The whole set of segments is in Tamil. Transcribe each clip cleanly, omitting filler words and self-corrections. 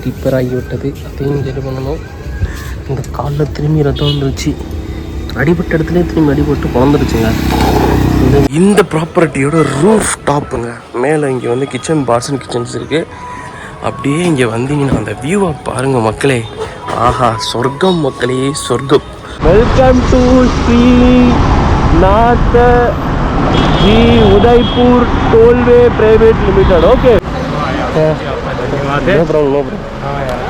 ரிப்பேர் ஆகிவிட்டது. அதையும் சரி பண்ணணும். இந்த காலில் திரும்பி ரத்தம் வந்துருச்சு. அடிபட்ட இடத்துல திரும்பி அடிபட்டு குழந்துருச்சுங்க. இந்த ப்ராப்பர்ட்டியோட ரூஃப் டாப்புங்க. மேலே இங்கே வந்து கிச்சன் பார்ட்ஸ் அண்ட் கிச்சன்ஸ் இருக்குது. அப்படியே இங்கே வந்தீங்கன்னா அந்த வியூவை பாருங்கள் மக்களே. ஆஹா, சொர்க்கம் மக்களே, சொர்க்கம். Welcome to Shri Nath ji Udaipur tollway private limited. Okay, no problem, no problem.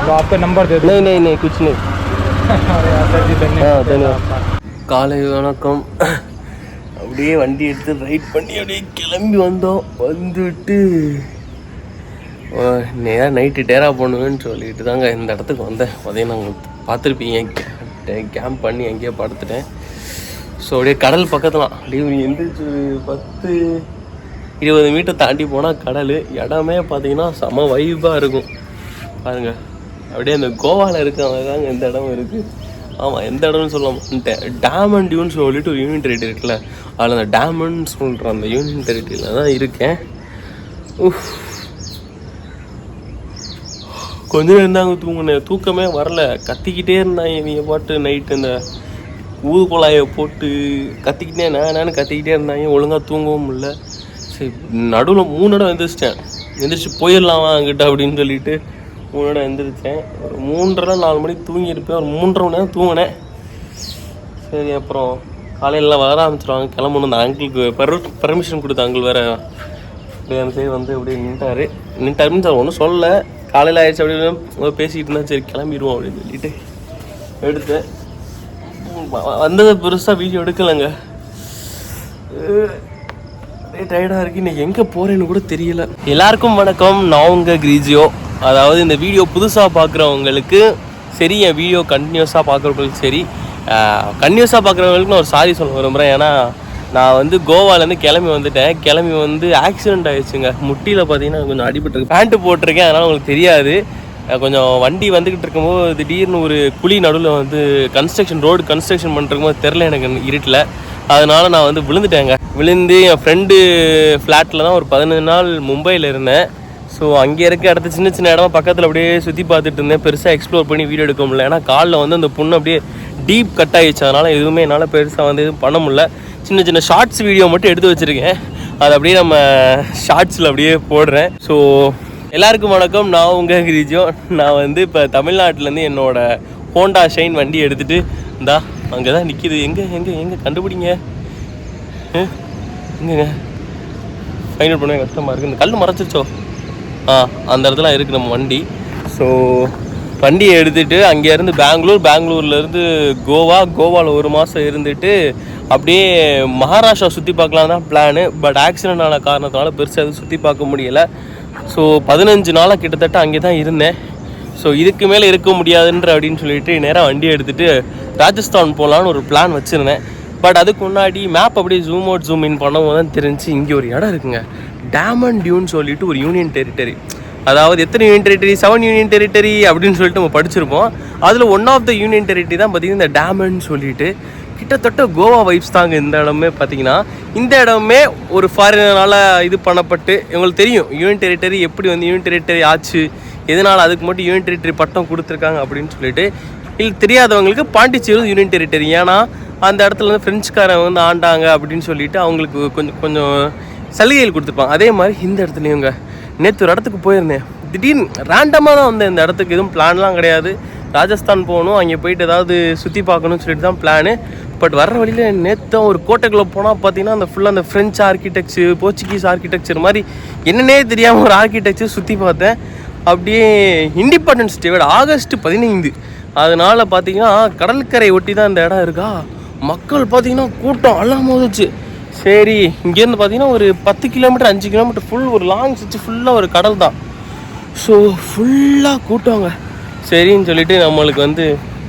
तो आपका नंबर दे दो. नहीं कुछ नहीं. धन्यवाद. காலை வணக்கம். அப்படியே வண்டி எடுத்து ரைட் பண்ணி அப்படியே கிளம்பி வந்தோம். வந்துட்டு நேராக நைட்டு டேரா பண்ணுவேன்னு சொல்லிட்டு தாங்க இந்த இடத்துக்கு வந்தேன். பார்த்தீங்கன்னா உங்களுக்கு பார்த்துருப்பீங்க, கேம்ப் பண்ணி அங்கேயே படுத்துட்டேன். ஸோ அப்படியே கடல் பக்கத்துலாம் அப்படியே எந்திரிச்சு 10-20 மீட்டர் தாண்டி போனால் கடல். இடமே பார்த்தீங்கன்னா செம வைப்பாக இருக்கும் பாருங்கள். அப்படியே அந்த கோவாவில் இருக்க மாதிரி தாங்க இந்த இடம் இருக்குது. ஆமாம், எந்த இடம்னு சொல்ல மாட்டேன். டேம் அண்ட் டியூன்னு சொல்லிட்டு ஒரு யூனியன் டெரிட்டரி இருக்குல்ல, அதில் அந்த டேமன்னு சொல்கிற அந்த யூனியன் டெரிட்டரியில் தான் இருக்கேன். கொஞ்ச நேரம் தாங்க தூங்கினேன். தூக்கமே வரல. கத்திக்கிட்டே இருந்தாங்க இவங்க பாட்டு. நைட்டு இந்த ஊது குழாயை போட்டு கத்திக்கிட்டே நான் கத்திக்கிட்டே இருந்தாங்க. ஒழுங்காக தூங்கவும் முடியல. சரி, நடுவில் 3 இடம் எந்திரிச்சிட்டேன். எந்திரிச்சு போயிடலாமா அங்கிட்ட அப்படின்னு சொல்லிட்டு 3 இடம் எந்திரிச்சேன். ஒரு 3:30-4 மணிக்கு தூங்கியிருப்பேன். ஒரு 3.5 மணி நேரம் தூங்கினேன். சரி, அப்புறம் காலையிலலாம் வர ஆரம்பிச்சிடுவாங்க, கிளம்பணும். அந்த அங்கிளுக்கு பர்மிஷன் கொடுத்த அங்கிள் வேறு அப்படியே அந்த சைடு வந்து அப்படியே நின்ட்டாருன்னு சார் ஒன்றும் சொல்லலை. காலையில் ஆயிடுச்சு அப்படின்னு பேசிக்கிட்டு இருந்தால் சரி கிளம்பிடுவோம் அப்படின்னு சொல்லிட்டு எடுத்தேன். வந்ததை பெருசாக வீடியோ எடுக்கலைங்க. டயர்டாக இருக்கு. இன்னைக்கு எங்கே போகிறேன்னு கூட தெரியல. எல்லாருக்கும் வணக்கம், நான் உங்கள் கிரீஜியோ. அதாவது இந்த வீடியோ புதுசாக பார்க்குறவங்களுக்கு சரி, என் வீடியோ கண்டினியூஸாக பார்க்குறவங்களுக்கு சரி, கண்டினியூஸாக பார்க்குறவங்களுக்கு நான் ஒரு சாரி சொல்ல விரும்புகிறேன். ஏன்னா நான் வந்து கோவாலேருந்து கிளம்பி வந்துட்டேன். கிளம்பி வந்து ஆக்சிடெண்ட் ஆகிடுச்சுங்க. முட்டியில் பார்த்தீங்கன்னா கொஞ்சம் அடிபட்டுருக்கு. பேண்ட்டு போட்டிருக்கேன், அதனால் உங்களுக்கு தெரியாது. கொஞ்சம் வண்டி வந்துக்கிட்டு இருக்கும்போது திடீர்னு ஒரு குழி நடுவில் வந்து ரோடு கன்ஸ்ட்ரக்ஷன் பண்ணிருக்கும்போது தெரில எனக்கு இருட்டில். அதனால் நான் வந்து விழுந்து என் ஃப்ரெண்டு ஃப்ளாட்டில் தான் ஒரு 15 நாள் மும்பையில் இருந்தேன். ஸோ அங்கே இருக்க இடத்த சின்ன இடமா பக்கத்தில் அப்படியே சுற்றி பார்த்துட்டு இருந்தேன். பெருசாக எக்ஸ்ப்ளோர் பண்ணி வீடியோ எடுக்க முடியல. ஏன்னா காலில் வந்து அந்த புண்ணு அப்படியே டீப் கட் ஆகிடுச்சு. அதனால் எதுவுமே என்னால் பெருசாக வந்து எதுவும் பண்ண முடியல. சின்ன ஷார்ட்ஸ் வீடியோ மட்டும் எடுத்து வச்சுருக்கேன். அதை அப்படியே நம்ம ஷார்ட்ஸில் அப்படியே போடுறேன். ஸோ எல்லாருக்கும் வணக்கம், நான் உங்கள் கிரிஜோ. நான் வந்து இப்போ தமிழ்நாட்டிலேருந்து என்னோடய ஹோண்டா ஷைன் வண்டி எடுத்துகிட்டு இந்தா அங்கே தான் நிற்கிது. எங்கே கண்டுபிடிங்க, எங்கேங்க ஃபைண்ட் அவுட் பண்ண கஷ்டமாக இருக்குது. இந்த கல் மறைச்சிச்சோ, அந்த இடத்துல இருக்குது நம்ம வண்டி. ஸோ வண்டியை எடுத்துகிட்டு அங்கேருந்து பெங்களூர்லேருந்து கோவாவில் 1 மாதம் இருந்துட்டு அப்படியே மகாராஷ்டிரா சுற்றி பார்க்கலாம் தான் பிளானு. பட் ஆக்சிடென்ட் ஆன காரணத்தினால பெருசாக எதுவும் சுற்றி பார்க்க முடியலை. ஸோ 15 நாளாக கிட்டத்தட்ட அங்கே தான் இருந்தேன். ஸோ இதுக்கு மேலே இருக்க முடியாதுன்ற அப்படின்னு சொல்லிட்டு நேராக வண்டியை எடுத்துகிட்டு ராஜஸ்தான் போகலான்னு ஒரு பிளான் வச்சுருந்தேன். பட் அதுக்கு முன்னாடி மேப் அப்படியே ஜூம் இன் பண்ணும்போது தான் தெரிஞ்சு இங்கே ஒரு இடம் இருக்குங்க. டேம் அண்ட் டியூன்னு சொல்லிட்டு ஒரு யூனியன் டெரிட்டரி. அதாவது எத்தனை யூனியன் டெரிட்டரி? 7 யூனியன் டெரிட்டரி அப்படின்னு சொல்லிட்டு நம்ம படிச்சிருப்போம். அதில் one of the union territory தான் பார்த்திங்கன்னா இந்த டேம்னு சொல்லிட்டு. கிட்டத்தட்ட கோவா வைப்ஸ் தாங்க இந்த இடமே. பார்த்திங்கன்னா இந்த இடமே ஒரு ஃபாரினரால் இது பண்ணப்பட்டு, உங்களுக்கு தெரியும் யூனியன் டெரிட்டரி எப்படி வந்து யூனியன் டெரிட்டரி ஆச்சு, எதனால் அதுக்கு மட்டும் யூனியன் டெரிட்டரி பட்டம் கொடுத்துருக்காங்க அப்படின்னு சொல்லிட்டு. இல்லை தெரியாதவங்களுக்கு பாண்டிச்சேரி யூனியன் டெரிட்டரி. ஏன்னா அந்த இடத்துல வந்து ஃப்ரெஞ்சுக்காரன் வந்து ஆண்டாங்க அப்படின்னு சொல்லிட்டு அவங்களுக்கு கொஞ்சம் சலுகைகள் கொடுத்துருப்பாங்க. அதே மாதிரி இந்த இடத்துலையுங்க நேற்று ஒரு இடத்துக்கு போயிருந்தேன். திடீர்னு ரேண்டமாக தான் வந்தேன் இந்த இடத்துக்கு. எதுவும் பிளான்லாம் கிடையாது. ராஜஸ்தான் போகணும், அங்கே போயிட்டு ஏதாவது சுற்றி பார்க்கணும்னு சொல்லிட்டு தான் பிளானு. பட் வர்ற வழியில் நேற்று ஒரு கோட்டைக்குள்ளே போனால் பார்த்தீங்கன்னா அந்த ஃபுல்லாக அந்த ஃப்ரெஞ்ச் ஆர்கிடெக்சர், போர்ச்சுகீஸ் ஆர்கிடெக்சர் மாதிரி என்னன்னே தெரியாமல் ஒரு ஆர்கிடெக்சர் சுற்றி பார்த்தேன். அப்படியே இண்டிபெண்டன்ஸ் டே ஆகஸ்ட் 15. அதனால் பார்த்தீங்கன்னா கடற்கரை ஒட்டி தான் இந்த இடம் இருக்கா. மக்கள் பார்த்தீங்கன்னா கூட்டம் எல்லாம் போதுச்சு. சரி, இங்கேருந்து பார்த்தீங்கன்னா ஒரு 10 கிலோமீட்டர் 5 கிலோமீட்டர் ஃபுல் ஒரு லாங் சுற்றி ஃபுல்லாக ஒரு கடல் தான். ஸோ ஃபுல்லாக கூட்டங்க. சரின்னு சொல்லிட்டு நம்மளுக்கு வந்து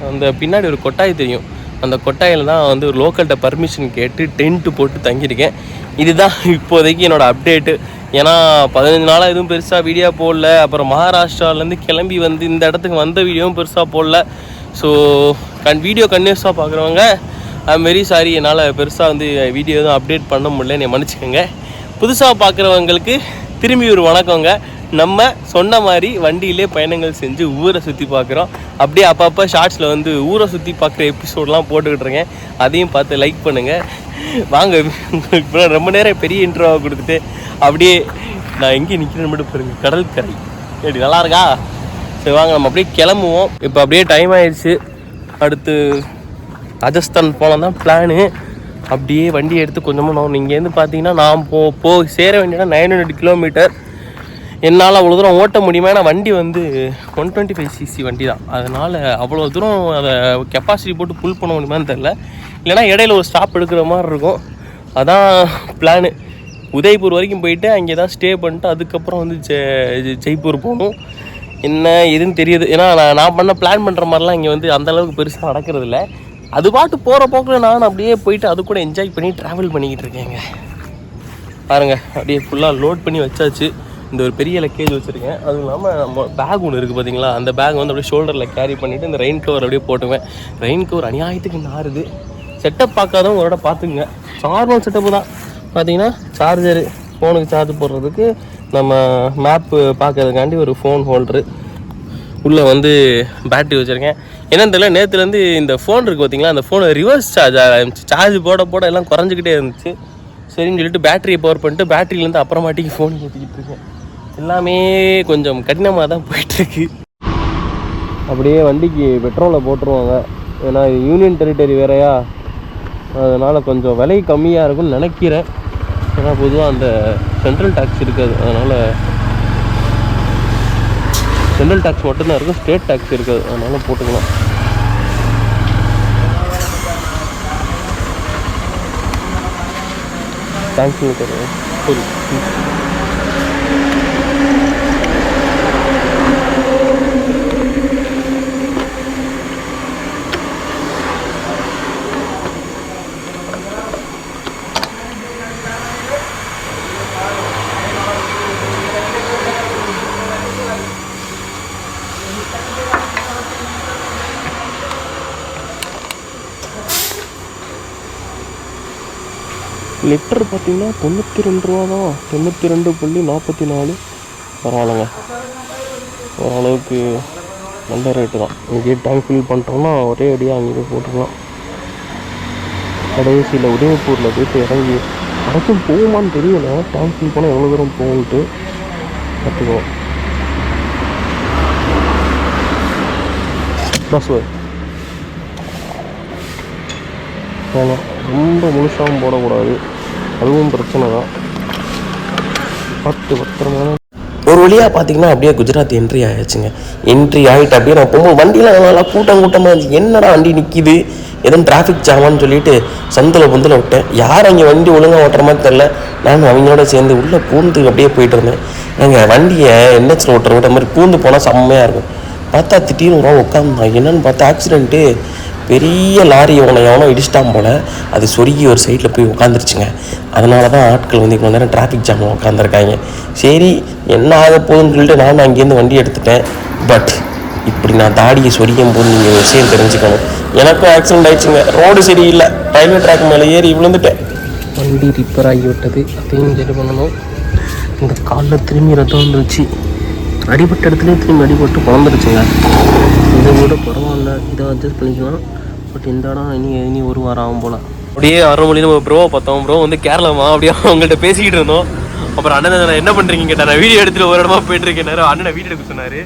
அந்த பின்னாடி ஒரு கொட்டாய் தெரியும். அந்த கொட்டாயில் தான் வந்து ஒரு லோக்கல்கிட்ட பர்மிஷன் கேட்டு டென்ட்டு போட்டு தங்கியிருக்கேன். இதுதான் இப்போதைக்கு என்னோடய அப்டேட்டு. ஏன்னா 15 நாளாக எதுவும் பெருசாக வீடியோ போடல. அப்புறம் மகாராஷ்டிராவிலேருந்து கிளம்பி வந்து இந்த இடத்துக்கு வந்த வீடியோவும் பெருசாக போடல. ஸோ வீடியோ கன்டினியூஸாக பார்க்குறவங்க ஐம் வெரி சாரி, என்னால் பெருசாக வந்து வீடியோ எதுவும் அப்டேட் பண்ண முடியல, என்னை மன்னிச்சுக்கோங்க. புதுசாக பார்க்குறவங்களுக்கு திரும்பி ஒரு வணக்கங்க. நம்ம சொன்ன மாதிரி வண்டியிலே பயணங்கள் செஞ்சு ஊரை சுற்றி பார்க்குறோம். அப்படியே அப்பப்போ ஷார்ட்ஸில் வந்து ஊரை சுற்றி பார்க்குற எபிசோடெலாம் போட்டுக்கிட்டு இருக்கேன். அதையும் பார்த்து லைக் பண்ணுங்கள். வாங்க, உங்களுக்கு ரொம்ப நேரம் பெரிய இன்ட்ரோவாக கொடுத்துட்டு அப்படியே நான் எங்கேயும் நிற்கிறேன்னு மட்டும் பாருங்க, கடற்கரை எப்படி நல்லா இருக்கா? சரி வாங்க நம்ம அப்படியே கிளம்புவோம். இப்போ அப்படியே டைம் ஆயிடுச்சு. அடுத்து ராஜஸ்தான் போனால் தான் பிளானு. அப்படியே வண்டி எடுத்து கொஞ்சமாக நான் இங்கேருந்து பார்த்தீங்கன்னா நான் சேர வேண்டியனா 900 கிலோமீட்டர். என்னால் அவ்வளோ தூரம் ஓட்ட முடியுமா? ஏன்னா வண்டி வந்து 125cc வண்டி தான். அதனால் அவ்வளோ தூரம் அதை கெப்பாசிட்டி போட்டு புல் பண்ண முடியுமான்னு தெரில. இல்லைனா இடையில ஒரு ஸ்டாப் எடுக்கிற மாதிரி இருக்கும். அதான் பிளானு. உதய்பூர் வரைக்கும் போயிட்டு அங்கே தான் ஸ்டே பண்ணிட்டு அதுக்கப்புறம் வந்து ஜெய்ப்பூர் போகணும். என்ன எதுன்னு தெரியுது. ஏன்னா நான் பிளான் பண்ணுற மாதிரிலாம் இங்கே வந்து அந்தளவுக்கு பெருசாக நடக்கிறது இல்லை. அது பாட்டு போகிற போக்கில் நான் அப்படியே போயிட்டு அது கூட என்ஜாய் பண்ணி ட்ராவல் பண்ணிக்கிட்டு இருக்கேங்க. பாருங்கள், அப்படியே ஃபுல்லாக லோட் பண்ணி வச்சாச்சு. இந்த ஒரு பெரிய லக்கேஜ் வச்சுருக்கேன். அதுவும் இல்லாமல் நம்ம பேக் ஒன்று இருக்குது பார்த்தீங்களா, அந்த பேக் வந்து அப்படியே ஷோல்டரில் கேரி பண்ணிவிட்டு இந்த ரெயின் கவர் அப்படியே போட்டுவேன். ரெயின் கவர் அநியாயத்துக்கு நாருது. செட்டப் பார்க்காதவங்க ஒரு பார்த்துக்குங்க. நார்மல் செட்டப்பு தான். பார்த்தீங்கன்னா சார்ஜரு, ஃபோனுக்கு சார்ஜ் போடுறதுக்கு, நம்ம மேப்பு பார்க்கறதுக்காண்டி ஒரு ஃபோன் ஹோல்டரு, உள்ளே வந்து பேட்ரி வச்சுருக்கேன். என்னன்னு தெரியல, நேற்றுலேருந்து இந்த ஃபோன் இருக்குது பார்த்தீங்களா, அந்த ஃபோனை ரிவர்ஸ் சார்ஜ் ஆரம்பிச்சு. சார்ஜ் போட எல்லாம் குறைஞ்சிக்கிட்டே இருந்துச்சு. சரின்னு சொல்லிட்டு பேட்டரியை பவர் பண்ணிட்டு பேட்டரியிலேருந்து அப்புறமாட்டிக்கு ஃபோன் ஏற்றிக்கிட்டு இருக்கேன். எல்லாமே கொஞ்சம் கடினமாக தான் போயிட்டுருக்கு. அப்படியே வண்டிக்கு பெட்ரோலை போட்டுருவாங்க. ஏன்னா இது யூனியன் டெரிட்டரி வேறையா, அதனால் கொஞ்சம் விலை கம்மியாக இருக்கும்னு நினைக்கிறேன். ஏன்னா பொதுவாக அந்த சென்ட்ரல் டேக்ஸ் இருக்காது. அதனால் சென்ட்ரல் டேக்ஸ் மட்டும்தான் இருக்கும், ஸ்டேட் டேக்ஸ் இருக்காது. அதனால் போட்டுக்கலாம். தேங்க்யூ தருவேன். சரி, லிட்டர் பார்த்தீங்கன்னா 92 ரூபா தான். 92.44. பரவாயில்லைங்க, ஓரளவுக்கு நல்ல ரேட்டு தான். இங்கேயே டேங்க் ஃபில் பண்ணிட்டோம்னா ஒரே அடியாக அங்கேயே போட்டுக்கலாம். கடைசியில் உதயபூரில் போய்ட்டு இறங்கி வரைக்கும் போகுமான்னு தெரியல. டேங்க் ஃபில் போனால் எவ்வளோ தூரம் போகுன்ட்டு கற்றுக்குவோம். பஸ் போகலாம். ரொம்ப முழுசாகவும் போடக்கூடாது, அதுவும் பிரச்சனை தான். பத்திரமா ஒரு வழியாக பார்த்தீங்கன்னா அப்படியே குஜராத் என்ட்ரி ஆகிடுச்சுங்க. என்ட்ரி ஆகிட்டு அப்படியே நான் போகும்போது வண்டியில் நல்லா கூட்டமாக இருந்துச்சு. என்னடா வண்டி நிற்கிது, எதுவும் டிராஃபிக் ஜாமான்னு சொல்லிட்டு சந்தில் பொந்தில் விட்டேன். யார் அங்கே வண்டி ஒழுங்காக ஓட்டுற மாதிரி தெரில. நான் அவங்களோட சேர்ந்து உள்ளே பூந்து அப்படியே போயிட்டு இருந்தேன். நாங்கள் வண்டியை என்ஹெச்சில் ஓட்டுற மாதிரி பூந்து போனால் செம்மையாக இருக்கும். பார்த்தா திடீர்னு உட்காந்துதான். என்னென்னு பார்த்தா ஆக்சிடென்ட்டு. பெரிய லாரி எவனோ இடிச்சிட்டான் போல். அது சொருகி ஒரு சைடில் போய் உட்காந்துருச்சுங்க. அதனால தான் ஆட்கள் வந்து இவ்வளோ நேரம் டிராஃபிக் ஜாமில் உட்காந்துருக்காங்க. சரி என்ன ஆக போகுதுன்னு சொல்லிட்டு நான் அங்கேருந்து வண்டி எடுத்துட்டேன். பட் இப்படி நான் தாடியை சொரிக்கும் போது நீங்கள் விஷயம் தெரிஞ்சுக்கணும். எனக்கும் ஆக்சிடென்ட் ஆகிடுச்சுங்க. ரோடு சரியில்லை, ரயில்வே ட்ராக் மேலே ஏறி விழுந்துட்டேன். வண்டி ரிப்பேர் ஆகி விட்டது. அதையும் சரி பண்ணணும். இந்த காலில் திரும்பி ரத்தம் வந்துருச்சு. அடிபட்ட இடத்துலேயே திரும்பி அடிபட்டு குழந்துருச்சுங்க. இதை விட பரவாயில்ல, இதை அட்ஜஸ்ட் பண்ணிக்கலாம். பட் இந்த இடம் இனி ஒரு வாரம் ஆகும் போல். அப்படியே 6 மணி நம்ம ப்ரோவை பார்த்தோம். ப்ரோ வந்து கேரளாமா, அப்படியே அவங்கள்ட்ட பேசிக்கிட்டு இருந்தோம். அப்புறம் அண்ணன் நான் என்ன பண்ணுறீங்க கேட்டேன். நான் வீடியோ எடுத்துகிட்டு ஒரு இடமா போயிட்டுருக்கேன். அண்ணனை வீடியோ எடுக்க சொன்னார்.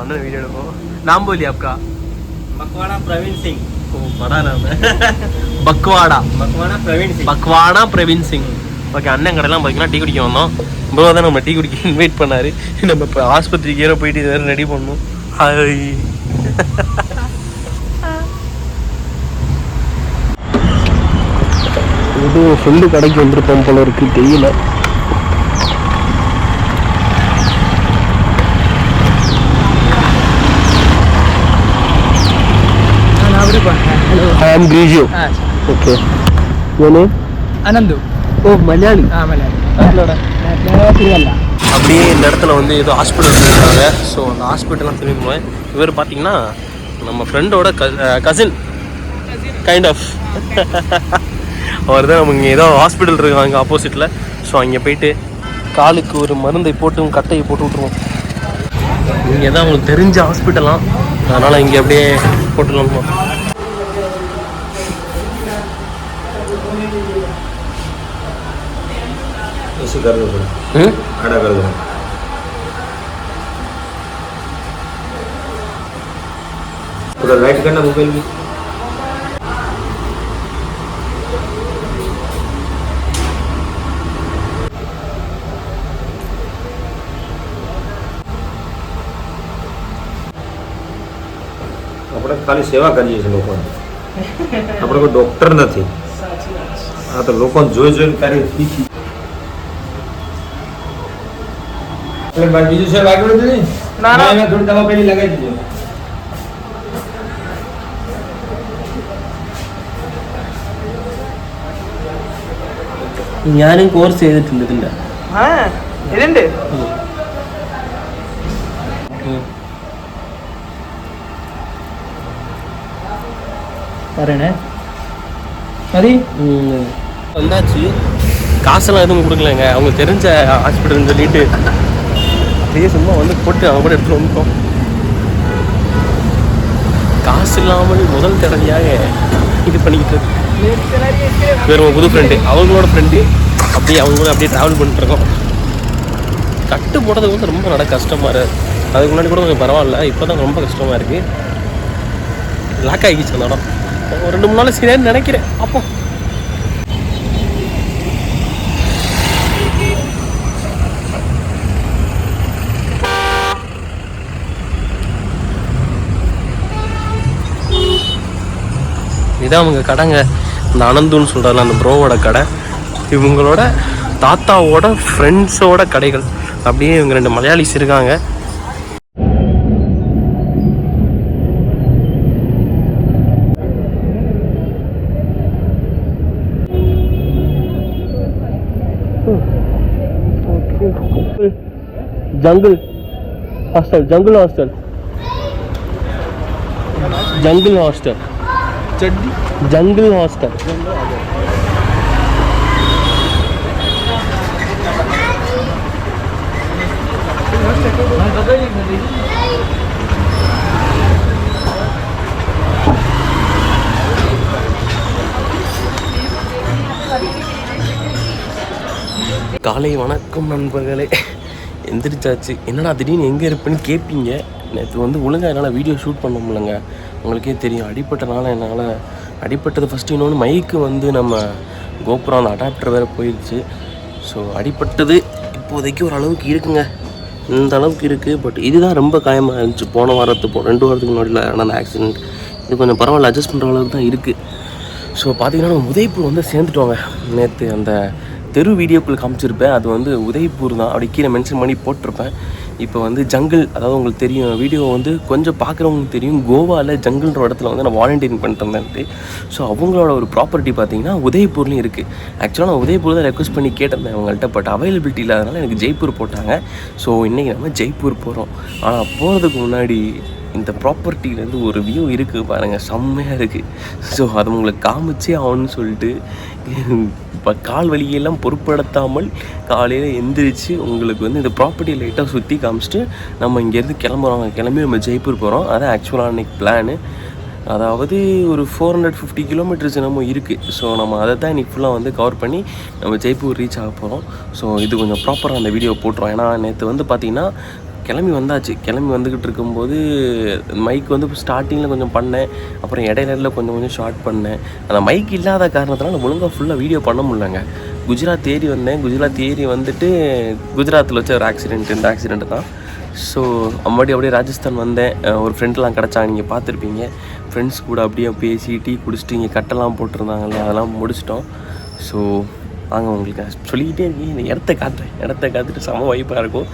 அண்ணனை வீடியோ எடுப்போம். நாம் போலி அப்கா பக்வானா பிரவீன் சிங். ஓ படா நாம பக்வானா பிரவீன் சிங். ஓகே, அண்ணன் கடையெல்லாம் பார்த்தீங்கன்னா டீ குடிக்க வந்தோம். ப்ரோ தான் நம்ம டீ குடிக்க இன்வைட் பண்ணார். நம்ம இப்போ ஆஸ்பத்திரிக்கு ஏற போயிட்டு இது வேறு ரெடி பண்ணணும். இது சொல்லு கடைக்கு வந்திருப்போம் போல இருக்கு, தெரியல. I am Grigio. Okay. Your name? Anandu. Oh, Malayali. Malayali. அப்படியே இந்த இடத்துல வந்து ஏதோ ஹாஸ்பிட்டல் இருக்காங்க. ஸோ அந்த ஹாஸ்பிட்டல்லாம் தெரிஞ்சுக்கணும். இவர் பார்த்தீங்கன்னா நம்ம ஃப்ரெண்டோட கசின் கைண்ட் ஆஃப். அவர் தான் நமக்கு ஏதோ ஹாஸ்பிட்டல் இருக்காங்க ஆப்போசிட்டில். ஸோ அங்கே போயிட்டு காலுக்கு ஒரு மருந்தை போட்டு கட்டையை போட்டு விட்ருவோம். இங்கே தான் உங்களுக்கு தெரிஞ்ச ஹாஸ்பிட்டலாம், அதனால் இங்கே அப்படியே போட்டுடலாமா. लाइट करना मोबाइल में આપણે ખાલી સેવા કરીએ છીએ લોકોને, આપણે કોઈ ડોક્ટર નથી. આ તો લોકોને જોઈ જોઈને કાર્ય શીખી. એટલે ભાઈ બીજું છે વાગ્યું નથી? ના ના, મેં થોડી દવા પેલી લગાવી દીધી. ഞാനും കോഴ്സ് ചെയ്തിട്ടുണ്ട് ഇതിൻ്റെ. ഇതുണ്ട് പറയണേ மதி வந்தாச்சு. காசெல்லாம் எதுவும் கொடுக்கலங்க, அவங்க தெரிஞ்ச ஹாஸ்பிட்டல்னு சொல்லிட்டு அப்படியே சும்மா வந்து போட்டு அவங்க கூட எடுத்துகிட்டு வந்துட்டோம். காசு இல்லாமல் முதல் தடவையாக இது பண்ணிக்கிட்டு வேறு புது ஃப்ரெண்டு, அவங்களோட ஃப்ரெண்டு, அப்படியே அவங்க கூட அப்படியே ட்ராவல் பண்ணிட்டுருக்கோம். கட்டு போடுறது வந்து ரொம்ப நட கஷ்டமாக இருக்குது. அதுக்கு முன்னாடி கூட கொஞ்சம் பரவாயில்ல, இப்போ தான் ரொம்ப கஷ்டமாக இருக்குது. லாக் ஆகிடுச்சு அந்த இடம். ஒரு 2-3 நாள் சரியான்னு நினைக்கிறேன். அப்போ இதான் அவங்க கடைங்க, இந்த அனந்துன்னு சொல்கிறாங்க அந்த ப்ரோவோட கடை. இவங்களோட தாத்தாவோட ஃப்ரெண்ட்ஸோட கடைகள். அப்படியே இவங்க 2 மலையாளிஸ் இருக்காங்க. Jungle hostel, jungle hostel, jungle hostel, jungle hostel. காலை வணக்கம் நண்பர்களே. எந்திரிச்சாச்சு. என்னடா திடீர்னு எங்கே இருப்பேன்னு கேட்பீங்க. நேற்று வந்து ஒழுங்காக என்னால் வீடியோ ஷூட் பண்ண முடியலங்க. உங்களுக்கே தெரியும், அடிப்பட்டனால என்னால் அடிப்பட்டது ஃபஸ்ட்டு. இன்னொன்று மைக்கு வந்து நம்ம கோபுரம் அந்த அடாப்டர் வேறு போயிடுச்சு. ஸோ அடிப்பட்டது இப்போதைக்கு ஒரு அளவுக்கு இருக்குங்க, இந்த அளவுக்கு இருக்குது. பட் இதுதான் ரொம்ப காயமாக இருந்துச்சு. போன வாரத்து 2 வாரத்துக்கு முன்னாடியில் நடந்த ஆக்சிடெண்ட். இது கொஞ்சம் பரவாயில்ல, அட்ஜஸ்ட் பண்ணுற அளவுக்கு தான் இருக்குது. ஸோ பார்த்திங்கன்னா நம்ம உதய்பூர் வந்து சேர்ந்துட்டோங்க. நேற்று அந்த தெரு வீடியோக்குள் காமிச்சிருப்பேன், அது வந்து உதய்பூர் தான், அப்படி கீழே மென்ஷன் பண்ணி போட்டிருப்பேன். இப்போ வந்து ஜங்கிள், அதாவது உங்களுக்கு தெரியும், வீடியோ வந்து கொஞ்சம் பார்க்குறவங்களுக்கு தெரியும், கோவாவில் ஜங்கிள்ன்ற இடத்துல வந்து நான் வாலண்டியரிங் பண்ணிட்டு இருந்தேன்ட்டு. ஸோ அவங்களோட ஒரு ப்ராப்பர்ட்டி பார்த்திங்கன்னா உதய்பூர்லேயும் இருக்குது. ஆக்சுவலாக நான் உதய்பூர் தான் ரெக்வஸ்ட் பண்ணி கேட்டிருந்தேன் அவங்கள்ட்ட, பட் அவைலபிலிட்டி இல்லாதனால எனக்கு ஜெய்ப்பூர் போட்டாங்க. ஸோ இன்றைக்கி நம்ம ஜெய்ப்பூர் போகிறோம். ஆனால் போகிறதுக்கு முன்னாடி இந்த ப்ராப்பர்ட்டிலேருந்து ஒரு வியூ இருக்குது பாருங்கள், செம்மையாக இருக்குது. ஸோ அது உங்களுக்கு காமிச்சே ஆகணும்னு சொல்லிட்டு இப்போ கால் வலியெல்லாம் பொருட்படுத்தாமல் காலையில் எந்திரிச்சு உங்களுக்கு வந்து இந்த ப்ராப்பர்ட்டி லைட்டாக சுற்றி காமிச்சிட்டு நம்ம இங்கேருந்து கிளம்பி நம்ம ஜெய்ப்பூர் போகிறோம். அதான் ஆக்சுவலாக அன்றைக்கி பிளானு. அதாவது ஒரு 450 கிலோமீட்டர்ஸ் நம்ம இருக்குது. ஸோ நம்ம அதை தான் இன்றைக்கி ஃபுல்லாக வந்து கவர் பண்ணி நம்ம ஜெய்ப்பூர் ரீச் ஆக போகிறோம். ஸோ இது கொஞ்சம் ப்ராப்பராக அந்த வீடியோ போட்டுருவோம். ஏன்னா நேற்று வந்து பார்த்திங்கன்னா கிளம்பி வந்துக்கிட்டு இருக்கும்போது மைக் வந்து ஸ்டார்டிங்கில் கொஞ்சம் பண்ணேன், அப்புறம் இடையில கொஞ்சம் ஷார்ட் பண்ணேன். அந்த மைக் இல்லாத காரணத்தினால ஒழுங்காக ஃபுல்லாக வீடியோ பண்ண முடியலங்க. குஜராத் ஏறி வந்தேன். குஜராத் ஏறி வந்துட்டு குஜராத்தில் வச்ச ஒரு ஆக்சிடெண்ட், இந்த ஆக்சிடெண்ட்டு தான். ஸோ அப்படியே ராஜஸ்தான் வந்தேன். ஒரு ஃப்ரெண்டெலாம் கிடச்சாங்க, நீங்கள் பார்த்துருப்பீங்க. ஃப்ரெண்ட்ஸ் கூட அப்படியே பேசி டீ குடிச்சிட்டு இங்கே கட்டெல்லாம் போட்டிருந்தாங்கல்ல, அதெல்லாம் முடிச்சிட்டோம். ஸோ வாங்க உங்களுக்கு சொல்லிக்கிட்டே இருக்கீங்க, இந்த இடத்த காத்துட்டு செம வைப்பாக இருக்கும்.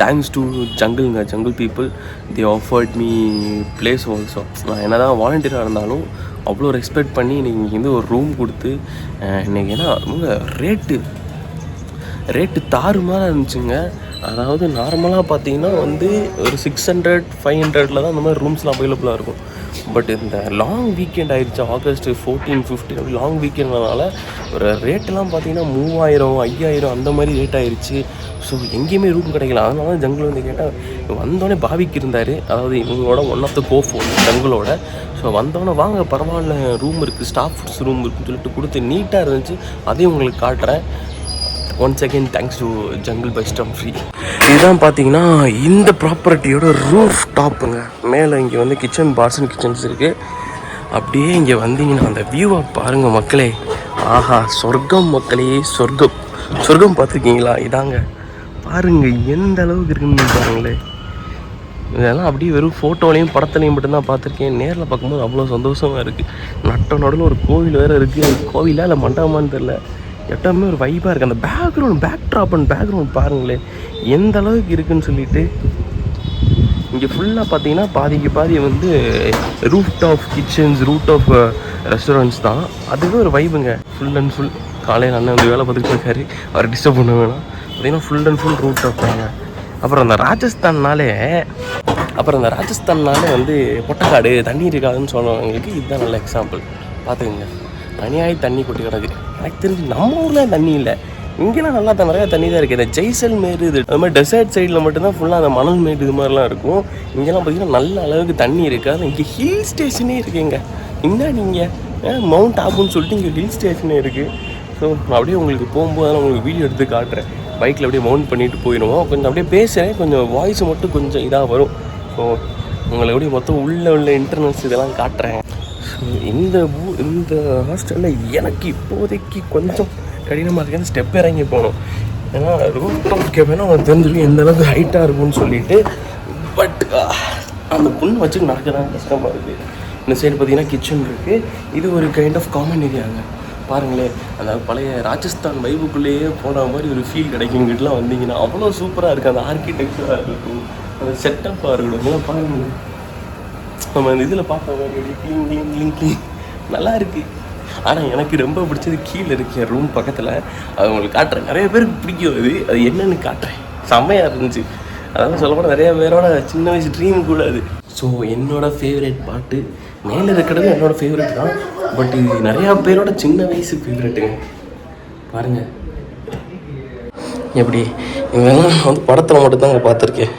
Thanks to jungle people, the offered me place also. நான் என்ன தான் வாலண்டியராக இருந்தாலும் அவ்வளோ ரெஸ்பெக்ட் பண்ணி இன்றைக்கி இங்கேருந்து ஒரு ரூம் கொடுத்து இன்றைக்கி ஏன்னா அவங்க ரேட்டு தாறுமாறாக இருந்துச்சுங்க. அதாவது நார்மலாக பார்த்தீங்கன்னா வந்து ஒரு 600-500 தான் அந்த மாதிரி ரூம்ஸ்லாம் அவைலபிளாக இருக்கும். பட் இந்த லாங் வீக்கெண்ட் ஆயிடுச்சு, ஆகஸ்ட் 14, 15 அப்படி லாங் வீக்கெண்ட்னால ஒரு ரேட்டெல்லாம் பார்த்தீங்கன்னா 3000, 5000 அந்த மாதிரி ரேட் ஆயிடுச்சு. ஸோ எங்கேயுமே ரூம் கிடைக்கல. அதனால தான் ஜங்கிள் வந்து கேட்டால் வந்தோடனே பாவிக்கு இருந்தார், அதாவது இவங்களோட ஒன் ஆஃப் த கோஃபோன் ஜங்கிளோட. ஸோ வந்தோடனே வாங்க பரவாயில்ல ரூம் இருக்குது, ஸ்டாஃப் ஃபுட்ஸ் ரூம் இருக்குன்னு சொல்லிட்டு கொடுத்து நீட்டாக இருந்துச்சு. அதையும் உங்களுக்கு காட்டுறேன். Once again thanks to jungle by ஸ்டம் ஃப்ரீ. இதுதான் பார்த்தீங்கன்னா இந்த ப்ராப்பர்ட்டியோட ரூஃப் டாப்புங்க. மேலே இங்கே வந்து கிச்சன், பார்ஸ் அண்ட் கிச்சன்ஸ் இருக்குது. அப்படியே இங்கே வந்தீங்கன்னா அந்த வியூவை பாருங்கள் மக்களே. ஆஹா சொர்க்கம் மக்களே, சொர்க்கம். சொர்க்கம் பார்த்துருக்கீங்களா? இதாங்க பாருங்கள் எந்த அளவுக்கு இருக்குன்னு பாருங்களேன். இதெல்லாம் அப்படியே வெறும் ஃபோட்டோலையும் படத்துலையும் மட்டும்தான் பார்த்துருக்கேன். நேரில் பார்க்கும்போது அவ்வளோ சந்தோஷமாக இருக்குது. நட்ட நடுவில் ஒரு கோவில் வேறு இருக்குது. அது கோவிலாக இல்லை மண்டபமானு தெரில, எப்பவுமே ஒரு வைப்பாக இருக்குது. அந்த பேக்ரவுண்ட், பேக்ட்ராப் அண்ட் பேக்ரவுண்ட் பாருங்களேன் எந்த அளவுக்கு இருக்குதுன்னு சொல்லிட்டு. இங்கே ஃபுல்லாக பார்த்தீங்கன்னா பாதிக்கு பாதி வந்து roof top kitchens, roof top restaurants தான். அதுவே ஒரு வைப்புங்க. ஃபுல் அண்ட் ஃபுல் காலையில் அண்ணன் வந்து வேலை பார்த்துட்டு இருக்காரு, அவரை டிஸ்டர்ப் பண்ண வேணாம். பார்த்தீங்கன்னா full and full roof top தாங்க. அப்புறம் அந்த ராஜஸ்தான்னாலே வந்து பொட்டக்காடு தண்ணி இருக்காதுன்னு சொல்லுவாங்களுக்கு இதுதான் நல்ல எக்ஸாம்பிள். பார்த்துக்கோங்க, தனியாகி தண்ணி கொட்டி கிடக்கு. எனக்கு தெரிஞ்சு நம்ம ஊரில் தண்ணி இல்லை, இங்கெல்லாம் நல்லா தான் நிறையா தண்ணி தான் இருக்குது. இந்த ஜெய்சல்மேர் இது அது மாதிரி டெசர்ட் சைடில் மட்டும்தான் ஃபுல்லாக அந்த மணல் மேடு இது மாதிரிலாம் இருக்கும். இங்கெல்லாம் பார்த்திங்கன்னா நல்ல அளவுக்கு தண்ணி இருக்காது. இங்கே ஹில் ஸ்டேஷனே இருக்குங்க. என்ன நீங்கள் மவுண்ட் ஆபுன்னு சொல்லிட்டு இங்கே ஹில் ஸ்டேஷனே இருக்குது. ஸோ நான் அப்படியே உங்களுக்கு போகும்போது தான் உங்களுக்கு வீடியோ எடுத்து காட்டுறேன். பைக்கில் அப்படியே மவுண்ட் பண்ணிவிட்டு போயிடுவோம். கொஞ்சம் அப்படியே பேசுகிறேன், கொஞ்சம் வாய்ஸ் மட்டும் கொஞ்சம் இதாக வரும். ஸோ உங்களுக்கு அப்படியே மொத்தம் உள்ள இன்டர்னல்ஸ் இதெல்லாம் காட்டுறேன். ஸோ இந்த ஹாஸ்டலில் எனக்கு இப்போதைக்கு கொஞ்சம் கடினமாக இருக்குது. ஸ்டெப் இறங்கி போகணும். ஏன்னா ரூம் டாப் கேட்பேன்னா அவன் தெரிஞ்சிருக்கும் எந்த அளவுக்கு ஹைட்டாக இருக்கும்னு சொல்லிட்டு. பட் அந்த பொண்ணு வச்சு நடக்கதான் கஷ்டமாக இருக்குது. இந்த சைடு பார்த்தீங்கன்னா கிச்சன் இருக்குது. இது ஒரு கைண்ட் ஆஃப் காமன் ஏரியாங்க. பாருங்களேன், அந்த பழைய ராஜஸ்தான் வைப்புக்குள்ளேயே போன மாதிரி ஒரு ஃபீல் கிடைக்கும். இங்கிட்டலாம் வந்தீங்கன்னா அவ்வளோ சூப்பராக இருக்குது. அந்த ஆர்கிடெக்சராக இருக்கும், அந்த செட்டப்பாக இருக்கட்டும். இதெல்லாம் பாருங்கள், நம்ம அந்த இதில் பார்த்த மாதிரி க்ளீன் நல்லா இருக்குது. ஆனால் எனக்கு ரொம்ப பிடிச்சது கீழே இருக்கேன் ரூம் பக்கத்தில். அது உங்களுக்கு காட்டுறேன். நிறைய பேருக்கு பிடிக்கும் அது என்னென்னு காட்டுறேன். செம்மையாக இருந்துச்சு. அதெல்லாம் சொல்லப்போனால் நிறையா பேரோட சின்ன வயசு ட்ரீம் கூட அது. ஸோ என்னோடய ஃபேவரட் பாட்டு மேலே இருக்கிறது என்னோடய ஃபேவரட் தான். பட் இது நிறையா பேரோட சின்ன வயசு ஃபேவரட்டுங்க. பாருங்கள் எப்படி இதெல்லாம் வந்து படத்தில் மட்டும்தாங்க பார்த்துருக்கேன்.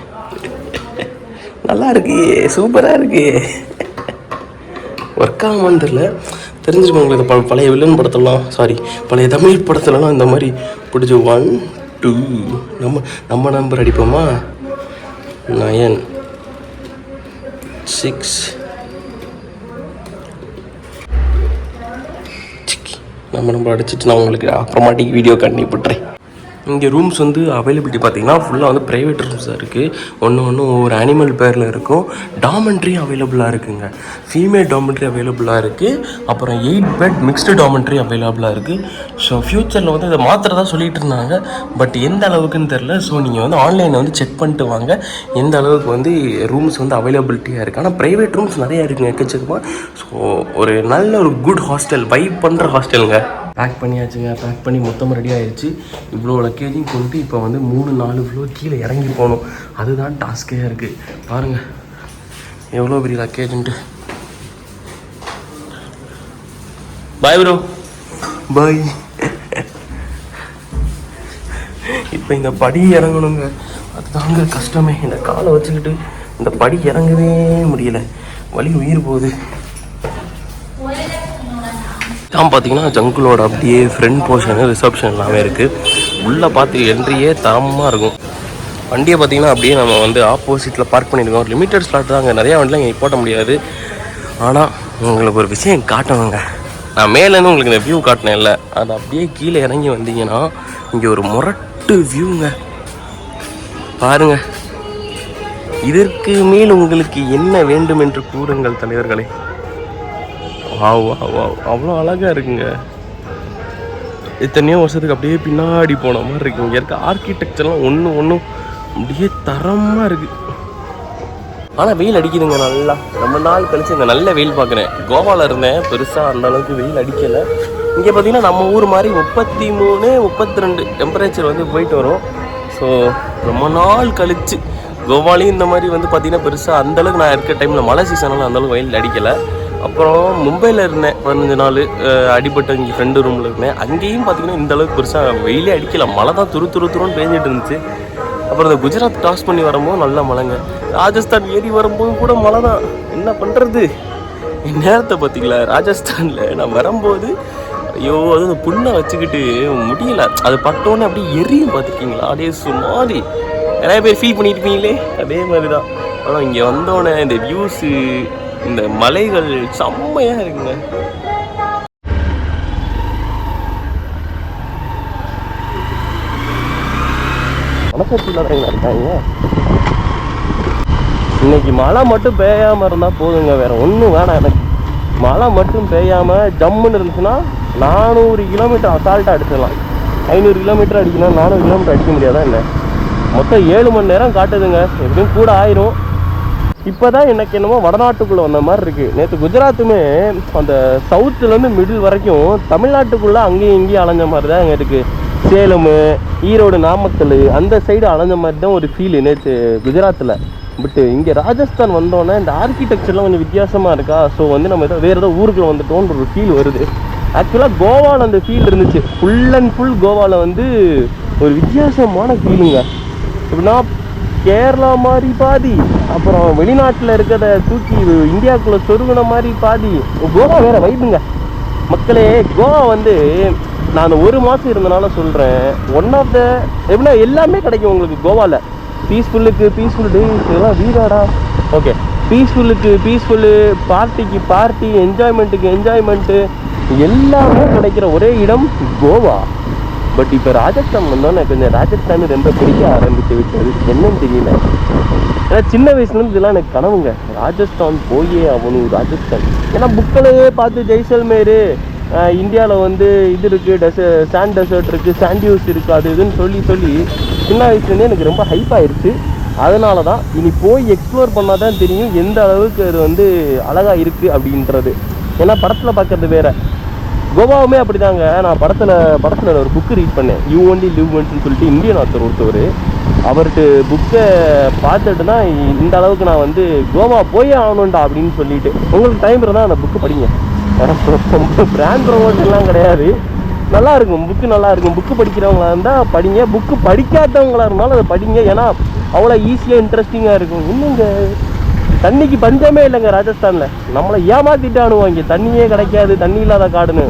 நல்லா இருக்கு, சூப்பராக இருக்கு. ஒர்க் ஆகாமன்னு தெரியல, தெரிஞ்சிருக்கோம் உங்களுக்கு. பழைய வில்லன் படத்தெல்லாம், பழைய தமிழ் படத்துலலாம் இந்த மாதிரி பிடிச்சி 1 2 நம்ம நம்பர் அடிப்போமா, 9 6 நம்ம நம்பர் அடிச்சிட்டு நான் உங்களுக்கு அப்புறமாட்டிக்கு வீடியோ கண்டிப்பாக. இங்கே ரூம்ஸ் வந்து அவைலபிலிட்டி பார்த்திங்கன்னா ஃபுல்லாக வந்து ப்ரைவேட் ரூம்ஸாக இருக்குது. ஒன்று ஒரு அனிமல் பேரில் இருக்கும். டாமெண்ட்ரி அவைலபிளாக இருக்குங்க. ஃபீமேல் டாமெண்ட்ரி அவைலபிளாக இருக்குது. அப்புறம் 8 பெட் மிக்ஸ்டு டாமெண்ட்ரி அவைலபிளாக இருக்குது. ஸோ ஃப்யூச்சரில் வந்து இதை மாத்திரதா சொல்லிகிட்டு இருந்தாங்க. பட் எந்த அளவுக்குன்னு தெரில. ஸோ நீங்கள் வந்து ஆன்லைனில் வந்து செக் பண்ணிட்டு வாங்க எந்த அளவுக்கு வந்து ரூம்ஸ் வந்து அவைலபிலிட்டியாக இருக்குது. ஆனால் ப்ரைவேட் ரூம்ஸ் நிறையா இருக்குங்க, எக்கச்சக்கமாக. ஸோ ஒரு நல்ல ஒரு குட் ஹாஸ்டல், வைப் பண்ணுற ஹாஸ்டலுங்க. பேக் பண்ணியாச்சுங்க. பேக் பண்ணி மொத்தமாக ரெடி ஆகிடுச்சு. இவ்வளோ லக்கேஜையும் கொண்டு இப்போ வந்து 3-4 ஃப்ளோர் கீழே இறங்கி போகணும். அதுதான் டாஸ்கே இருக்குது. பாருங்கள் எவ்வளோ பெரிய லக்கேஜுன்ட்டு. பாய் ப்ரோ, பாய். இப்போ இந்த படி இறங்கணுங்க, அதுதாங்க கஷ்டமே. இந்த காலை வச்சுக்கிட்டு இந்த படி இறங்கவே முடியல, வலி உயிர் போகுது. தான் பார்த்தீங்கன்னா ஜங்குளோட அப்படியே ஃப்ரண்ட் போர்ஷனு, ரிசப்ஷன் எல்லாமே இருக்குது. உள்ளே பார்த்து என்ட்ரியே தரமாக இருக்கும். வண்டியை பார்த்தீங்கன்னா அப்படியே நம்ம வந்து ஆப்போசிட்டில் பார்க் பண்ணியிருக்கோம். லிமிட்டட் ஸ்லாட் தான், அங்கே நிறையா வண்டிலாம் இங்கே போட்ட முடியாது. ஆனால் உங்களுக்கு ஒரு விஷயம் காட்டணுங்க. நான் மேலேருந்து உங்களுக்கு இந்த வியூ காட்டினேன் இல்லை, அது அப்படியே கீழே இறங்கி வந்தீங்கன்னா இங்கே ஒரு முரட்டு வியூங்க. பாருங்கள், இதற்கு மேல் உங்களுக்கு என்ன வேண்டும் என்று கூறுங்கள் தலைவர்களே. அவ்வளோ அழகாக இருக்குங்க. எத்தனையோ வருஷத்துக்கு அப்படியே பின்னாடி போன மாதிரி இருக்கு. இங்கே இருக்க ஆர்கிடெக்சர்லாம் ஒன்றும் அப்படியே தரமாக இருக்குது. ஆனால் வெயில் அடிக்குதுங்க நல்லா. ரொம்ப நாள் கழிச்சு இந்த நல்ல வெயில் பார்க்குறேன். கோவாவில் இருந்தேன், பெருசாக அந்த அளவுக்கு வெயில் அடிக்கலை. இங்கே பார்த்தீங்கன்னா நம்ம ஊர் மாதிரி 33, 32 டெம்பரேச்சர் வந்து போயிட்டு வரும். ஸோ ரொம்ப நாள் கழிச்சு கோவாலையும் இந்த மாதிரி வந்து பார்த்தீங்கன்னா பெருசாக அந்தளவுக்கு நான் இருக்க டைமில் மழை சீசனால் அந்தளவுக்கு வெயில் அடிக்கலை. அப்புறம் மும்பையில் இருந்தேன் 15 நாள், அடிபட்டு இங்கே ஃப்ரெண்டு ரூமில் இருந்தேன். அங்கேயும் பார்த்தீங்கன்னா இந்த அளவுக்கு பெருசாக வெயிலே அடிக்கலை, மழை தான் துருன்னு பேஞ்சிட்டு இருந்துச்சு. அப்புறம் இந்த குஜராத் கிராஸ் பண்ணி வரும்போது நல்ல மழைங்க. ராஜஸ்தான் ஏறி வரும்போது கூட மழை தான். என்ன பண்ணுறது, நேரத்தை பார்த்தீங்களா? ராஜஸ்தானில் நான் வரும்போது ஐயோ அது அந்த புண்ணை வச்சுக்கிட்டு முடியலை, அது பட்டோன்னே அப்படியே எரியும். பார்த்துருக்கீங்களா? அப்படியே சும்மாதி நிறைய பேர் ஃபீல் பண்ணியிருப்பீங்களே, அதே மாதிரி தான். ஆனால் இங்கே வந்தோடனே இந்த வியூஸு, இந்த மலைகள் செம்மையாக இருக்குங்க. மனசத்தில் இருக்காங்க. இன்னைக்கு மழை மட்டும் பெய்யாமல் இருந்தால் போதுங்க, வேற ஒன்றும் வேணாம் எனக்கு. மழை மட்டும் பெய்யாமல் ஜம்முன்னு இருந்துச்சுன்னா 400 கிலோமீட்டர் அசால்ட்டாக அடிச்சிடலாம். 500 கிலோமீட்டர் அடிக்கணும், 400 கிலோமீட்டர் அடிக்க முடியாதா என்ன? மொத்தம் 7 மணி நேரம் காட்டுதுங்க, எப்படியும் கூட ஆயிரும். இப்போ தான் எனக்கு என்னமோ வடநாட்டுக்குள்ளே வந்த மாதிரி இருக்குது. நேற்று குஜராத்துமே அந்த சவுத்துலேருந்து மிடில் வரைக்கும் தமிழ்நாட்டுக்குள்ளே அங்கேயும் இங்கேயும் அலைஞ்ச மாதிரி தான் அங்கே இருக்குது. சேலம், ஈரோடு, நாமக்கல் அந்த சைடு அலைஞ்ச மாதிரி தான் ஒரு ஃபீல் நேற்று குஜராத்தில். பட்டு இங்கே ராஜஸ்தான் வந்தோன்னே இந்த ஆர்கிடெக்சர்லாம் கொஞ்சம் வித்தியாசமாக இருக்கா. ஸோ வந்து நம்ம வேறு ஏதோ ஊருக்குள்ள வந்துட்டோன்ற ஒரு ஃபீல் வருது. ஆக்சுவலாக கோவாவில் அந்த ஃபீல் இருந்துச்சு, ஃபுல் அண்ட் ஃபுல் கோவாவில் வந்து ஒரு வித்தியாசமான ஃபீலுங்க. எப்படின்னா கேரளா மாதிரி பாதி, அப்புறம் வெளிநாட்டில் இருக்கிறத தூக்கி இந்தியாவுக்குள்ளே சொருகுன மாதிரி பாதி. கோவா வேறு வைப்புங்க மக்களே. கோவா வந்து நான் 1 மாதம் இருந்தனால சொல்கிறேன், ஒன் ஆஃப் த எப்படின்னா எல்லாமே கிடைக்கும் உங்களுக்கு கோவாவில். பீஸ்ஃபுல்லுக்கு பீஸ்ஃபுல் டே, இதெல்லாம் வீடாடா. ஓகே, பீஸ்ஃபுல்லுக்கு பீஸ்ஃபுல்லு, பார்ட்டிக்கு பார்ட்டி, என்ஜாய்மெண்ட்டுக்கு என்ஜாய்மெண்ட்டு, எல்லாமே கிடைக்கிற ஒரே இடம் கோவா. பட் இப்போ ராஜஸ்தான் வந்தோன்னே கொஞ்சம் ராஜஸ்தான் ரொம்ப பிடிக்க ஆரம்பித்து விட்டது, என்னன்னு தெரியல. ஏன்னா சின்ன வயசுலேருந்து இதெல்லாம் எனக்கு கனவுங்க, ராஜஸ்தான் போயே ஆகணும் ராஜஸ்தான். ஏன்னா புக்கிலேயே பார்த்து ஜெய்சல்மேரு இந்தியாவில் வந்து இது இருக்குது, சாண்ட் டெசர்ட் இருக்குது, சாண்டியூஸ் இருக்குது, அது இதுன்னு சொல்லி சின்ன வயசுலேருந்தே எனக்கு ரொம்ப ஹைப் ஆயிடுச்சு. அதனால தான் இனி போய் எக்ஸ்ப்ளோர் பண்ணால் தான் தெரியும் எந்த அளவுக்கு அது வந்து அழகாக இருக்குது அப்படின்றது. ஏன்னா படத்தில் பார்க்குறது வேறு, கோவாவுமே அப்படி தாங்க. நான் படத்தில் ஒரு புக்கு ரீட் பண்ணேன், யூ ஒன்லி லிவ் ஒன்ஸ்ன்னு சொல்லிட்டு, இந்தியன் ஒருத்தர் அவர்கிட்ட புக்கை பார்த்துட்டு தான் இந்த அளவுக்கு நான் வந்து கோவா போயே ஆகணும்டா அப்படின்னு சொல்லிட்டு. உங்களுக்கு டைம் இருந்தால் அந்த புக்கு படிங்க. பிராண்ட் ப்ரமோஷன்லாம் கிடையாது, நல்லாயிருக்கும் புக்கு, நல்லாயிருக்கும். புக்கு படிக்கிறவங்களா இருந்தால் படிங்க, புக்கு படிக்காதவங்களா இருந்தாலும் அதை படிங்க. ஏன்னா அவ்வளோ ஈஸியாக இன்ட்ரெஸ்டிங்காக இருக்கும். இன்னுங்க தண்ணிக்கு பஞ்சமே இல்லைங்க ராஜஸ்தானில். நம்மளை ஏமாத்திட்டு ஆணுவோம், இங்கே தண்ணியே கிடைக்காது, தண்ணி இல்லாத காடுன்னு.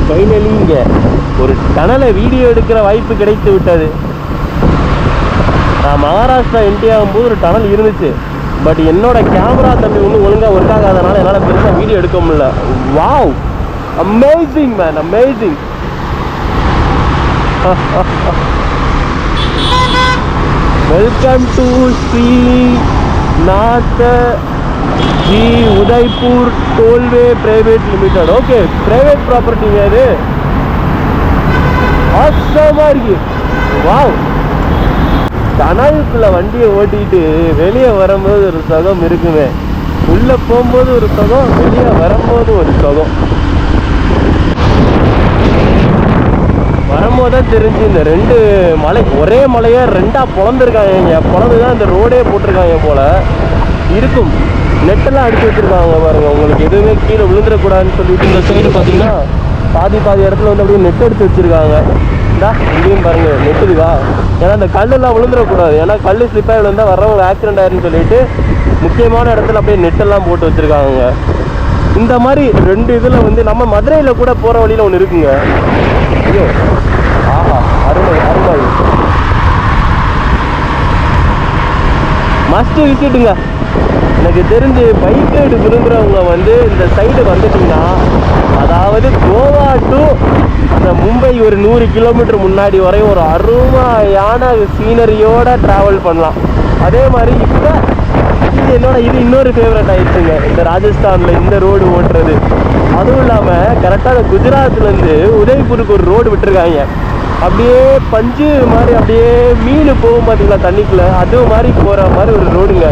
ஃபைனலி இங்கே ஒரு டனலை வீடியோ எடுக்கிற வாய்ப்பு கிடைத்து விட்டது. நான் மகாராஷ்டிரா என்ட்ரி ஆகும்போது ஒரு டனல் இருந்துச்சு, பட் என்னோட கேமரா தம்பி ஒன்றும் ஒழுங்காக ஒர்க் ஆகாதனால என்னால் பெருசாக வீடியோ எடுக்க முடியல. Wow, amazing man, amazing. Welcome to Shri Nath ji Udaipur tollway private limited. Okay, private ப்ராப்பர்ட்டிங்க இது. ஆசமாக இருக்கு. வாவ், டனலுக்குள்ள வண்டியை ஓட்டிக்கிட்டு வெளியே வரும்போது ஒரு சுகம் இருக்குமே. உள்ளே போகும்போது ஒரு சுகம், வெளியே வரும்போது ஒரு சுகம். வரும்போது தான் தெரிஞ்சு இந்த 2 மலை ஒரே மலையை 2ஆக பொழந்துருக்காங்க. பொழந்துதான் இந்த ரோடே போட்டிருக்காங்க போல இருக்கும். நெட்டெல்லாம் அடிச்சு வச்சுருக்காங்க பாருங்க, உங்களுக்கு எதுவுமே கீழே விழுந்துடக்கூடாதுன்னு சொல்லிட்டு. இந்த சைடு பார்த்தீங்கன்னா பாதி இடத்துல வந்து அப்படியே நெட் எடுத்து வச்சுருக்காங்க. இங்கேயும் பாருங்க நெட்டுதுவா, ஏன்னா அந்த கல்லெல்லாம் விழுந்துடக்கூடாது. ஏன்னா கல் ஸ்லிப்பாக விழுந்தால் வர்றவங்க ஆக்சிடென்ட் ஆயிருன்னு சொல்லிட்டு முக்கியமான இடத்துல அப்படியே நெட்டெல்லாம் போட்டு வச்சுருக்காங்க. இந்த மாதிரி 2 இதில் வந்து நம்ம மதுரையில் கூட போகிற வழியில் ஒன்று இருக்குங்க. ஐயோ, ஆஹா, அருமை அருமை, மஸ்ட் விசிட்டுங்க. எனக்கு தெரிஞ்சு பைக் ரைடு விரும்புகிறவங்க வந்து இந்த சைடு வந்துட்டிங்கன்னா, அதாவது கோவா டு அந்த மும்பை ஒரு 100 கிலோமீட்டர் முன்னாடி வரையும் ஒரு அருமையான சீனரியோடு ட்ராவல் பண்ணலாம். அதே மாதிரி இப்போ இது இன்னொரு ஃபேவரட் ஆயிடுச்சுங்க இந்த ராஜஸ்தானில் இந்த ரோடு ஓட்டுறது. அதுவும் இல்லாமல் கரெக்டாக குஜராத்லேருந்து உதய்பூருக்கு ஒரு ரோடு விட்டுருக்காங்க. அப்படியே பஞ்சு மாதிரி அப்படியே மீன் போகும் பார்த்தீங்களா தண்ணிக்குள்ளே, அது மாதிரி போகிற மாதிரி ஒரு ரோடுங்க.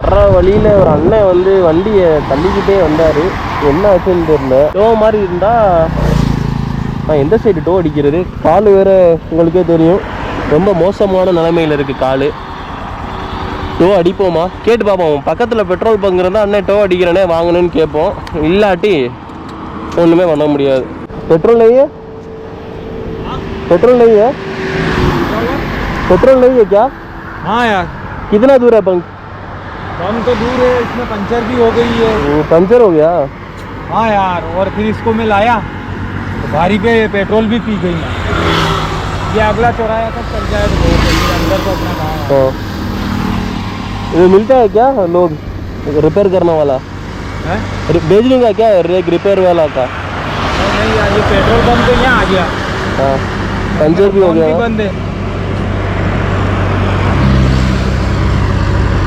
வர்ற வழியில் ஒரு அண்ணன் வந்து வண்டியை தள்ளிக்கிட்டே வந்தார், என்ன ஆச்சுன்னு தெரியல. மாதிரி இருந்தால் எந்த சைடு டோ அடிக்கிறது? கால் வேறு உங்களுக்கே தெரியும் ரொம்ப மோசமான நிலைமையில் இருக்குது கால். டோ அடிப்போமா கேட்டு பார்ப்போம். பக்கத்தில் பெட்ரோல் பங்க் இருந்தால் அண்ணன் டோ அடிக்கிறேனே வாங்கணும்னு கேட்போம். இல்லாட்டி ஒன்றுமே பண்ண முடியாது. पेट्रोल नहीं है? पेट्रोल नहीं है? पेट्रोल नहीं है क्या? हाँ यार। कितना दूर है पंप? पंप तो दूर है, इसमें पंचर भी हो गई है। पंचर हो गया? हाँ यार, और फिर इसको मैं लाया तो भारी पे पेट्रोल भी पी गई। ये अगला चौराहा तक चल जाए तो बहुत है, अंदर तो अपना काम है। ये मिलता है क्या लोग रिपेयर करने वाला? है? भेज दूंगा क्या एक रिपेयर वाला का? नहीं यार, ये पेट्रोल पंप तो यहाँ आ गया। हाँ, पंचर भी हो गया। बंद है।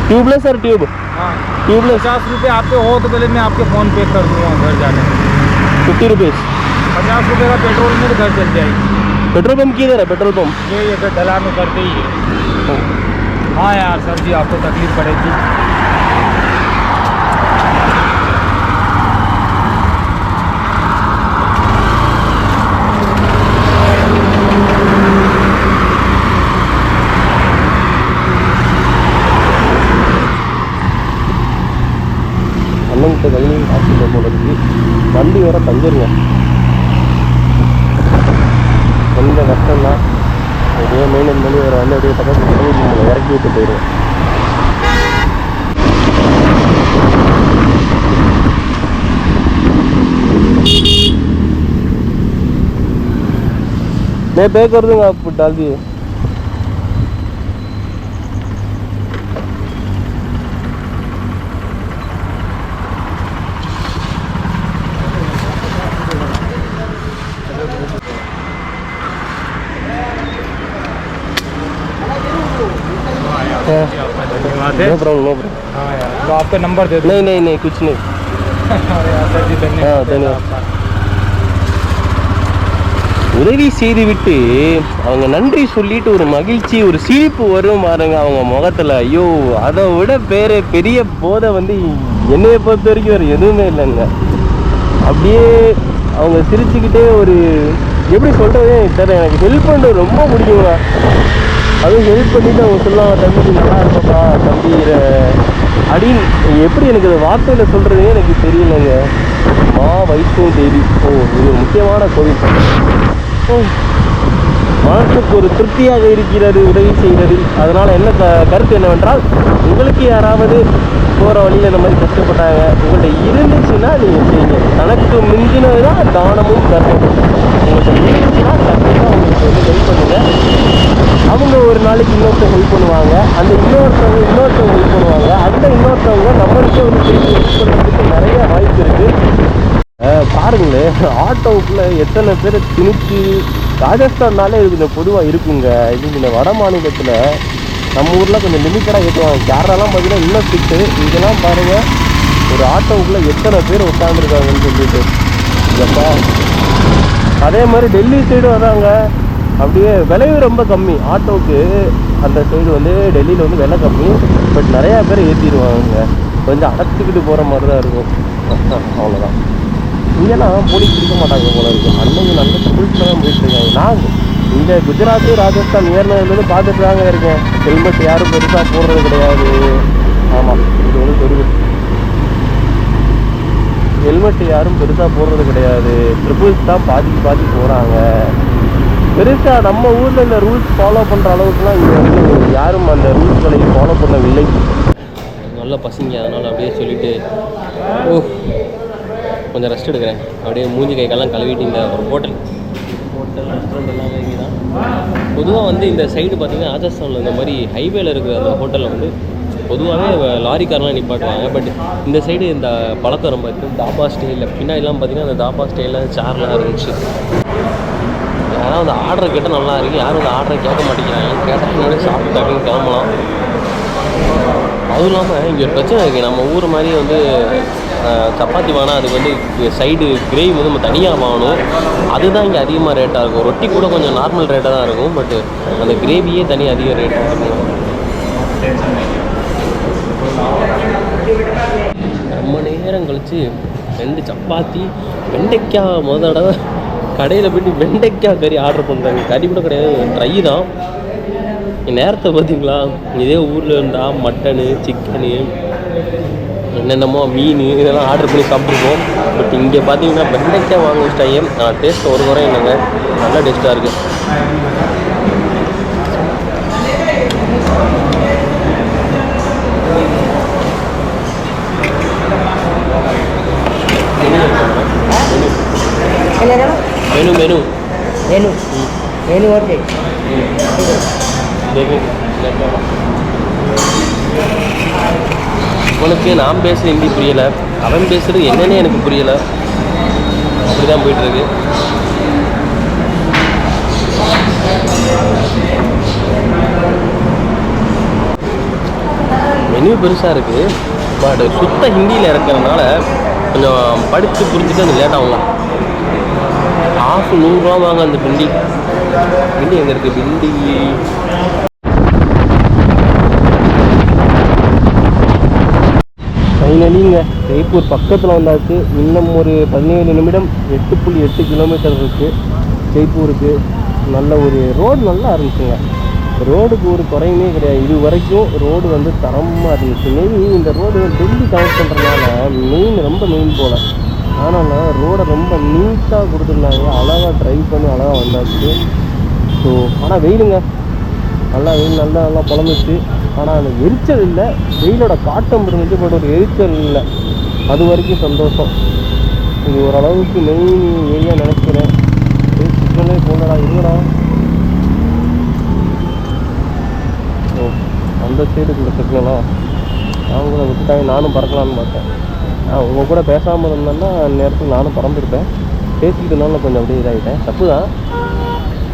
Tubeless sir tube? हाँ ट्यूबलेस। 50 रुपये आप पे हो तो पहले मैं आपके फ़ोन पे कर दूँगा घर जाने में। 50 रुपीज़? 50 रुपये का पेट्रोल में घर चल जाएगी। पेट्रोल पंप किधर है? पेट्रोल पंप ये इधर ढला में करते ही है। हाँ यार सर जी, आपको तकलीफ पड़ेगी। அண்ணன்கிட்ட கல்வி ஹாஸ்பிட்டல் போல இருக்கு. வண்டி வேற பஞ்சருங்க, கொஞ்சம் கஷ்டம்தான். அப்படியே மெயின்டைன் பண்ணி வேறு வந்து அப்படியே பக்கத்தில் இறக்கி விட்டு போயிடுவேன். मैं पे कर दूंगा, आप डाल दिए। No problem no problem. हाँ यार, तो आपका नंबर दे दो। नहीं नहीं नहीं कुछ नहीं। अरे यार सर जी हाँ धन्यवाद। धन्यवाद। உதவி செய்துவிட்டு அவங்க நன்றி சொல்லிட்டு ஒரு மகிழ்ச்சி ஒரு சிரிப்பு வரும் பாருங்க அவங்க முகத்தில். ஐயோ, அதை விட பெரிய போதை வந்து என்னையை பொறுத்த வரைக்கும் வேறு எதுவுமே இல்லைங்க. அப்படியே அவங்க சிரிச்சுக்கிட்டே ஒரு எப்படி சொல்கிறதே தெரியல. எனக்கு ஹெல்ப் பண்ணுறது ரொம்ப பிடிக்குங்க. அதுவும் ஹெல்ப் பண்ணிவிட்டு அவங்க சொல்லுவாங்க, தம்பி நல்லா இருக்கப்பா தம்பி அப்படின்னு. எப்படி எனக்கு அது வார்த்தையில் சொல்கிறதே எனக்கு தெரியலைங்க. மா வைஷ்ணோ தேவி. ஓ, இது ஒரு முக்கியமான கோவில். மனசுக்கு ஒரு திருப்தியாக இருக்கிறது உதவி செய்கிறது. அதனால் என்ன கருத்து என்னவென்றால், உங்களுக்கு யாராவது போகிற வழியில் இந்த மாதிரி கஷ்டப்பட்டாங்க, உங்கள்கிட்ட இருந்துச்சுன்னா நீங்கள் செய்யுங்க. தனக்கு மிஞ்சினது தான் தானமும் தர்மமும். உங்கள்கிட்ட இருந்துச்சுன்னா கண்டிப்பாக உங்களுக்கு வந்து ஹெல்ப் பண்ணுங்கள். அவங்க ஒரு நாளைக்கு இன்னொருத்தவங்க ஹெல்ப் பண்ணுவாங்க, அந்த இன்னொருத்தவங்க ஹெல்ப் பண்ணுவாங்க, அந்த இன்னொருத்தவங்க நம்மளுக்கே வந்து திருப்பி ஹெல்ப் பண்ணுறதுக்கு நிறைய வாய்ப்பு இருக்குது. பாருங்களேன், ஆட்டோவுக்குள்ளே எத்தனை பேர் திணிச்சு. ராஜஸ்தான்னாலே இது கொஞ்சம் பொதுவாக இருக்குங்க. இது இந்த வட மாநிலத்தில் நம்ம ஊரில் கொஞ்சம் லிமிட்டடாக ஏற்றுவாங்க. கேரளாலாம் பார்த்தீங்கன்னா இன்னும் ஸ்ட்ரிக்ட்டு. இதெல்லாம் பாருங்கள், ஒரு ஆட்டோவுக்குள்ளே எத்தனை பேர் உட்காந்துருக்காங்கன்னு சொல்லிட்டு. எப்பா அதே மாதிரி டெல்லி சைடு வராங்க. அப்படியே விலையும் ரொம்ப கம்மி ஆட்டோவுக்கு. அந்த சைடு வந்து டெல்லியில் வந்து விலை கம்மி, பட் நிறையா பேர் ஏற்றிடுவாங்க. கொஞ்சம் அடைச்சிக்கிட்டு போகிற மாதிரி தான் இருக்கும். அவ்வளோதான். இங்கெல்லாம் போலீஸ் பிடிக்க மாட்டாங்க போல இருக்கு. அன்னைக்கு நல்ல ஸ்கூல்ஸில் தான் போயிட்டுருக்காங்க. நான் இந்த குஜராத்து ராஜஸ்தான் ஏறினதுலேருந்து பார்த்துட்டு தாங்க இருக்கேன். ஹெல்மெட் யாரும் பெருசாக போடுறது கிடையாது. ஆமாம், இது வந்து தெரியும். ஹெல்மெட் யாரும் பெருசாக போடுறது கிடையாது. ட்ரிபிள்ஸ் தான் பாதி போகிறாங்க. பெருசாக நம்ம ஊரில் இந்த ரூல்ஸ் ஃபாலோ பண்ணுற அளவுக்குலாம் இங்கே வந்து யாரும் அந்த ரூல்ஸ்களை ஃபாலோ பண்ணவில்லை. நல்ல பசங்க, அதனால் அப்படியே சொல்லிவிட்டு கொஞ்சம் ரெஸ்ட் எடுக்கிறேன். அப்படியே மூஞ்சி கைக்கெல்லாம் கழுவிட்டு இந்த ஒரு ஹோட்டல் ரெஸ்டாரண்ட் எல்லாமே இங்கே தான். பொதுவாக வந்து இந்த சைடு பார்த்திங்கன்னா ராஜஸ்தானில் இந்த மாதிரி ஹைவேல இருக்கிற அந்த ஹோட்டலில் வந்து பொதுவாகவே லாரிக்காரெலாம் நிப்பாட்டுவாங்க. பட் இந்த சைடு இந்த பழக்கம் ரொம்ப இருக்குது. தாபா ஸ்டைலில் பின்னாடிலாம் பார்த்திங்கன்னா அந்த தாபா ஸ்டைலில் சேர்லாம் இருந்துச்சு. யாராவது அந்த ஆர்டரை கேட்டால் நல்லா இருக்குது, யாரும் அந்த ஆர்டரை கேட்க மாட்டேங்கிறாங்க. கேட்டால் முன்னாடி சாப்பிட்டு அப்படின்னு கிளம்பலாம். அதுவும் இல்லாமல் இங்கே ஒரு பிரச்சனை இருக்குது. நம்ம ஊர் மாதிரி வந்து சப்பாத்தி வாங்கினா அதுக்கு வந்து சைடு கிரேவி வந்து நம்ம தனியாக வாங்கணும். அதுதான் இங்கே அதிகமாக ரேட்டாக இருக்கும். ரொட்டி கூட கொஞ்சம் நார்மல் ரேட்டாக தான் இருக்கும், பட் அந்த கிரேவியே தனியாக அதிக ரேட்டாக இருக்கும். ரொம்ப நேரம் கழித்து 2 சப்பாத்தி வெண்டைக்காய் தடவை கடையில் போய்ட்டு வெண்டைக்காய் கறி ஆர்டர் பண்ணுறாங்க. கறி கூட கிடையாது, ட்ரை தான். நேரத்தை பார்த்தீங்களா? இதே ஊரில் இருந்தால் மட்டனு, சிக்கனு, என்னென்னமோ மீன் இதெல்லாம் ஆர்டர் பண்ணி சாப்பிட்ருக்கோம். பட் இங்கே பார்த்தீங்கன்னா வெண்டைக்காய் வாங்க வச்சிட்டாங்க. டேஸ்ட் ஒரு குறையும் இல்லைங்க, நல்ல டேஸ்ட்டாக இருக்குது. मेनू मेनू मेनू मेनू और देख உனக்கு நான் பேசுகிற ஹிந்தி புரியலை, அவன் பேசுகிறது என்னன்னே எனக்கு புரியலை. அப்படி தான் போயிட்டுருக்கு. மெனு பெருசாக இருக்குது, பட் சுத்த ஹிந்தியில் இருக்கிறதுனால கொஞ்சம் படித்து புரிஞ்சுட்டு அந்த லேட் ஆகலாம். காசு 100 ரூபா வாங்க அந்த பிண்டி. பிண்டி எங்கே இருக்குது? பிண்டி ஃபைனலிங்க ஜெய்ப்பூர் பக்கத்தில் வந்தாச்சு. இன்னும் ஒரு 17 நிமிடம் 8.8 கிலோமீட்டர் இருக்குது ஜெய்ப்பூருக்கு. நல்ல ஒரு ரோடு நல்லா இருந்துச்சுங்க. ரோடுக்கு ஒரு குறையுமே கிடையாது. இது வரைக்கும் ரோடு வந்து தரமாக இருந்துச்சு. மெயின் இந்த ரோடு டெல்லி கனெக்ட் பண்ணுறதுனால ரொம்ப மெயின் போல். ஆனால் ரோடை ரொம்ப நீட்டாக கொடுத்துருந்தாங்க. அழகாக ட்ரைவ் பண்ணி அழகாக வந்தாச்சு. ஸோ ஆனால் வெயிலுங்க, நல்லா வெயில் நல்லா புலம்பிச்சு. ஆனால் அந்த எரிச்சல் இல்லை, வெயிலோட காட்டம் இருந்துச்சு, பட் ஒரு எரிச்சல் இல்லை. அது வரைக்கும் சந்தோஷம். இது ஓரளவுக்கு மெயின் ஏரியா நினைக்கிறேன். சிக்னலே போங்கடா, இருங்கடா. ஓ அந்த சைடுக்குள்ள சிக்னலா? அவங்கள விட்டுட்டாங்க, நானும் பறக்கலான்னு பார்த்தேன். உங்கள் கூட பேசாமல் இருந்தேன்னா நேரத்தில் நானும் பறந்துருப்பேன். பேசிக்கிட்டு இருந்தாலும் கொஞ்சம் அப்படியே இதாகிட்டேன். தப்பு தான்.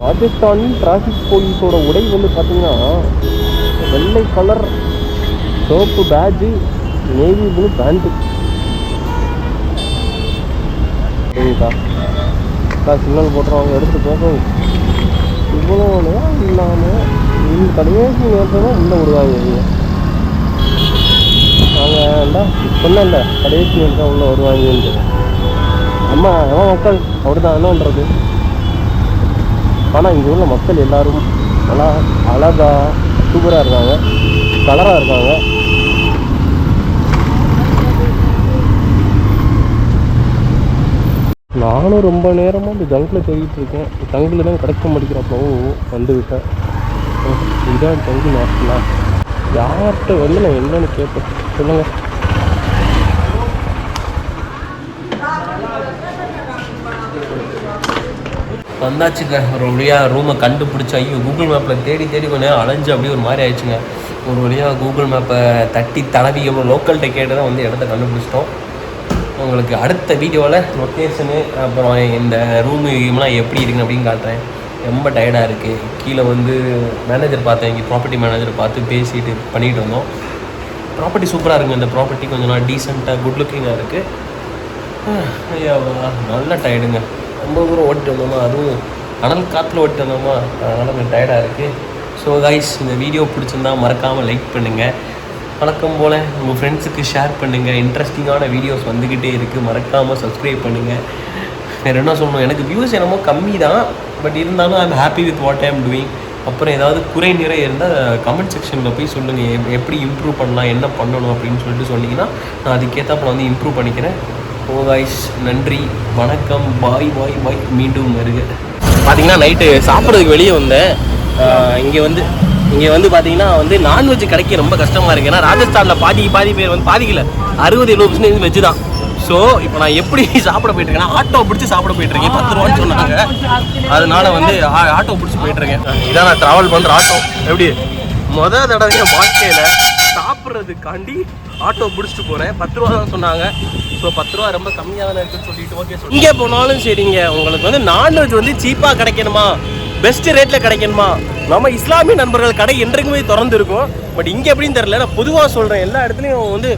ராஜஸ்தானின் டிராஃபிக் போலீஸோட உடை வந்து பார்த்தீங்கன்னா வெள்ளை colour soap badge, navy blue pant. சரிங்கக்கா சிக்னல் போட்டுறவங்க எடுத்துகிட்டு போகும். இவ்வளோ நேரம் இல்லாமல் இந்த கடைசி நேரத்தில் தான் உள்ளே விடுவாங்க. நாங்கள் சொன்னேன்ல கடைசி நேரத்தில் உள்ளே வருவாங்கன்ட்டு. அம்மா மக்கள் அப்படிதான் என்ன பண்ணுறது. ஆனால் இங்கே உள்ள மக்கள் எல்லோரும் நல்லா அழகாக சூப்பராக இருக்காங்க, கலராக இருக்காங்க. நானும் ரொம்ப நேரமாக இந்த ஜங்கில் தேடிட்டு இருக்கேன். ஜங்கில் தான் கிடைக்க மாட்டேங்கிறப்போ வந்து விட்டேன். இதான் ஜங்கில் நாட்களா? யார்கிட்ட வந்து நான் என்னன்னு கேட்பேன், சொல்லுங்கள். வந்தாச்சுங்க ஒரு வழியாக ரூமை கண்டுபிடிச்சி. ஐயோ கூகுள் மேப்பில் தேடி கொஞ்சம் நேரம் அலைஞ்சு அப்படியே ஒரு மாதிரி ஆயிடுச்சுங்க. ஒரு வழியாக கூகுள் மேப்பை தட்டி தடவி எவ்வளோ லோக்கல்கிட்ட கேட்டு தான் வந்து இடத்த கண்டுபிடிச்சிட்டோம். உங்களுக்கு அடுத்த வீடியோவில் லொக்கேஷனு அப்புறம் இந்த ரூமு இதெல்லாம் எப்படி இருக்குன்னு அப்படின்னு காட்டுறேன். ரொம்ப டயர்டாக இருக்குது. கீழே வந்து மேனேஜர் பார்த்தேன், இங்கே ப்ராப்பர்ட்டி மேனேஜரை பார்த்து பேசிட்டு பண்ணிகிட்டு இருந்தோம். ப்ராப்பர்ட்டி சூப்பராக இருக்குங்க. இந்த ப்ராப்பர்ட்டி கொஞ்சம் நாள் டீசெண்டாக குட் லுக்கிங்காக இருக்குது. ஐயா நல்லா டயர்டுங்க. ரொம்ப தூரம் ஓட்டிட்டு வந்தோமா, அதுவும் அனல் காற்றுல ஓட்டிட்டு வந்தோமா, அதனால் கொஞ்சம் டயர்டாக இருக்குது. ஸோ கைஸ், இந்த வீடியோ பிடிச்சிருந்தா மறக்காமல் லைக் பண்ணுங்கள். வழக்கம் போல் உங்கள் ஃப்ரெண்ட்ஸுக்கு ஷேர் பண்ணுங்கள். இன்ட்ரெஸ்டிங்கான வீடியோஸ் வந்துக்கிட்டே இருக்குது, மறக்காமல் சப்ஸ்கிரைப் பண்ணுங்கள். வேறு என்ன சொல்லணும், எனக்கு வியூஸ் என்னமோ கம்மி தான், பட் இருந்தாலும் I am happy with what I am doing. அப்புறம் ஏதாவது குறை நிறை இருந்தால் கமெண்ட் செக்ஷனில் போய் சொல்லுங்கள், எப்படி இம்ப்ரூவ் பண்ணலாம், என்ன பண்ணணும் அப்படின்னு சொல்லிட்டு சொன்னீங்கன்னா நான் அதுக்கேற்றாப்புல வந்து இம்ப்ரூவ் பண்ணிக்கிறேன். ஓ காய்ஸ், நன்றி, வணக்கம், பாய் பாய் பாய். மீண்டும் வருக. பார்த்தீங்கன்னா நைட்டு சாப்பிட்றதுக்கு வெளியே வந்தேன். இங்கே வந்து பார்த்தீங்கன்னா வந்து நான்வெஜ் கிடைக்க ரொம்ப கஷ்டமாக இருக்குது. ஏன்னா ராஜஸ்தானில் பாதி பேர் வந்து பாதிக்கல 60-70% வெஜ்ஜு தான். ஸோ இப்போ நான் எப்படி சாப்பிட போயிட்டுருக்கேன்னா ஆட்டோ பிடிச்சி சாப்பிட போயிட்டுருக்கேன். 10 ரூபான்னு சொன்னாங்க, அதனால வந்து ஆட்டோ பிடிச்சி போயிட்டுருக்கேன். இதான் நான் ட்ராவல் பண்ணுற ஆட்டோ. எப்படி மொதல் தடவை என் வாழ்க்கையில் சாப்பிட்றதுக்காண்டி ஆட்டோ பிடிச்சிட்டு போகிறேன். 10 ரூபா தான் சொன்னாங்க. ஸோ 10 ரூபா ரொம்ப கம்மியாக தானே இருக்குன்னு சொல்லிட்டு ஓகே. இங்கே போனாலும் சரிங்க, உங்களுக்கு வந்து நான்வெஜ் வந்து சீப்பாக கிடைக்கணுமா, பெஸ்ட் ரேட்டில் கிடைக்கணுமா, நம்ம இஸ்லாமிய நண்பர்கள் கடை என்றைக்குமே திறந்து இருக்கும். பட் இங்கே எப்படின்னு தெரியல, நான் பொதுவாக சொல்கிறேன். எல்லா இடத்துலையும் வந்து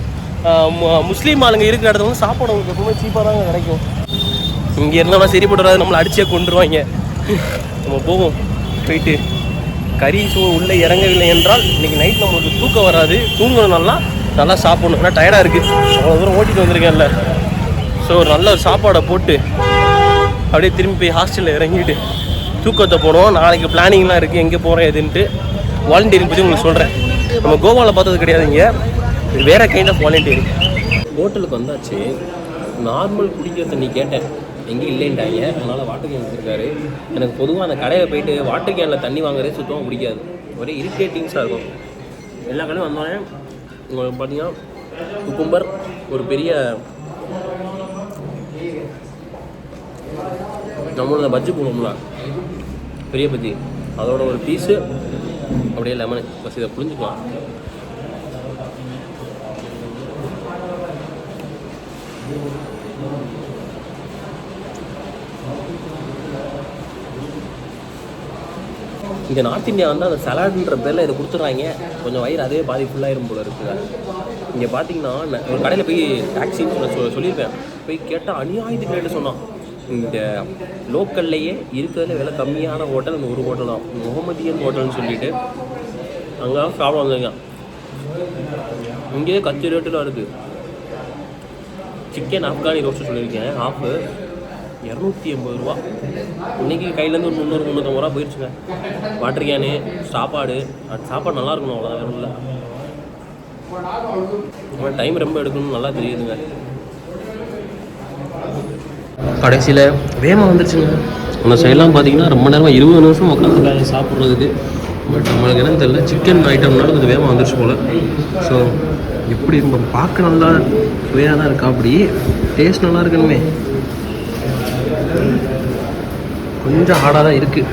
முஸ்லீம் ஆளுங்க இருக்கிற இடத்துல வந்து சாப்பாடு உங்களுக்கு எப்பவுமே சீப்பாக தாங்க கிடைக்கும். இங்கே இருந்தால் சரிப்பட்டு வராது, நம்மளை அடிச்சே கொண்டுருவாங்க. நம்ம போவோம், போயிட்டு கறி உள்ளே இறங்கவில்லை என்றால் இன்றைக்கி நைட் நம்மளுக்கு தூக்கம் வராது. தூங்கணும், நல்லா சாப்பிடணும். ஏன்னா டயர்டாக இருக்குது, அவ்வளோ தூரம் ஓட்டிகிட்டு வந்திருக்கேன்ல. ஸோ ஒரு நல்ல சாப்பாடை போட்டு அப்படியே திரும்பி போய் ஹாஸ்டலில் இறங்கிட்டு தூக்கத்தை போனோம். நாளைக்கு பிளானிங்லாம் இருக்குது எங்கே போகிறேன் எதுன்ட்டு. வாலண்டியரிங் பற்றி உங்களுக்கு சொல்கிறேன். நம்ம கோவாவில் பார்த்தது கிடையாதுங்க, இது வேறு கைண்ட் ஆஃப் வாலண்டியரிங். ஹோட்டலுக்கு வந்தாச்சு. நார்மல் குடிக்கிற தண்ணி கேட்டேன், எங்கேயும் இல்லைன்ட்டாங்க. அதனால் வாட்டர் கேன் வச்சுருக்காரு. எனக்கு பொதுவாக அந்த கடையில் போயிட்டு வாட்டர் கேனில் தண்ணி வாங்குறதே சுத்தமாக பிடிக்காது, ஒரே இரிட்டேட்டிங்ஸாக இருக்கும். எல்லா கடையும் வந்தோடனே உங்களுக்கு பார்த்தீங்கன்னா குக்கும்பர், ஒரு பெரிய நம்மளோட பஜ்ஜி போடுவோம்ல பெரிய பஜ்ஜி, அதோட ஒரு பீஸு, அப்படியே லெமனு பஸ், இதை புரிஞ்சுக்கலாம். இங்கே நார்த் இந்தியா வந்து அந்த சலாடுன்ற பேரில் இதை கொடுத்துட்றாங்க. கொஞ்சம் வயிறு அதே பாதி ஃபுல்லாயிரும் போல இருக்குது. இங்கே பார்த்தீங்கன்னா ஒரு கடையில் போய் டாக்ஸின்னு சொல்லியிருப்பேன். போய் கேட்டால் அநியாயத்துக்கு ரேட்டு சொன்னான். இந்த லோக்கல்லையே இருக்கிறதுல விலை கம்மியான ஹோட்டல் அந்த ஒரு ஹோட்டல் தான், முகமதியன் ஹோட்டல்னு சொல்லிட்டு. அங்கே தான் சாப்பிட வந்தாங்க. இங்கேயே கச்சி ரேட்டுலாம் இருக்குது. சிக்கன் ஆப்கானி ரோஸ்ட்டு சொல்லியிருக்கேன், ஆஃபு 280 ரூபா. இன்றைக்கி கையிலேருந்து ஒரு 300-350 ரூபா போயிடுச்சுங்க. வாட்டர் கேனு, சாப்பாடு, அது சாப்பாடு நல்லா இருக்கணும், அவ்வளோதான், வேறு இல்லை. டைம் ரொம்ப எடுக்கணும்னு நல்லா தெரியுதுங்க. கடைசியில் வேகமாக வந்துருச்சுங்க. அந்த சைட்லாம் பார்த்தீங்கன்னா ரொம்ப நேரமாக 20 நிமிஷம் உட்காந்து சாப்பிட்றதுக்கு. பட் நம்மளுக்கு என்னன்னு தெரியல, சிக்கன் ஐட்டம்னால கொஞ்சம் வேகமாக வந்துருச்சு போல். ஸோ எப்படி நம்ம பார்க்க நல்லா சுவையாக தான் இருக்கா, அப்படி டேஸ்ட் நல்லா இருக்கணுமே. கொஞ்சம் ஹார்டாக தான் இருக்குது.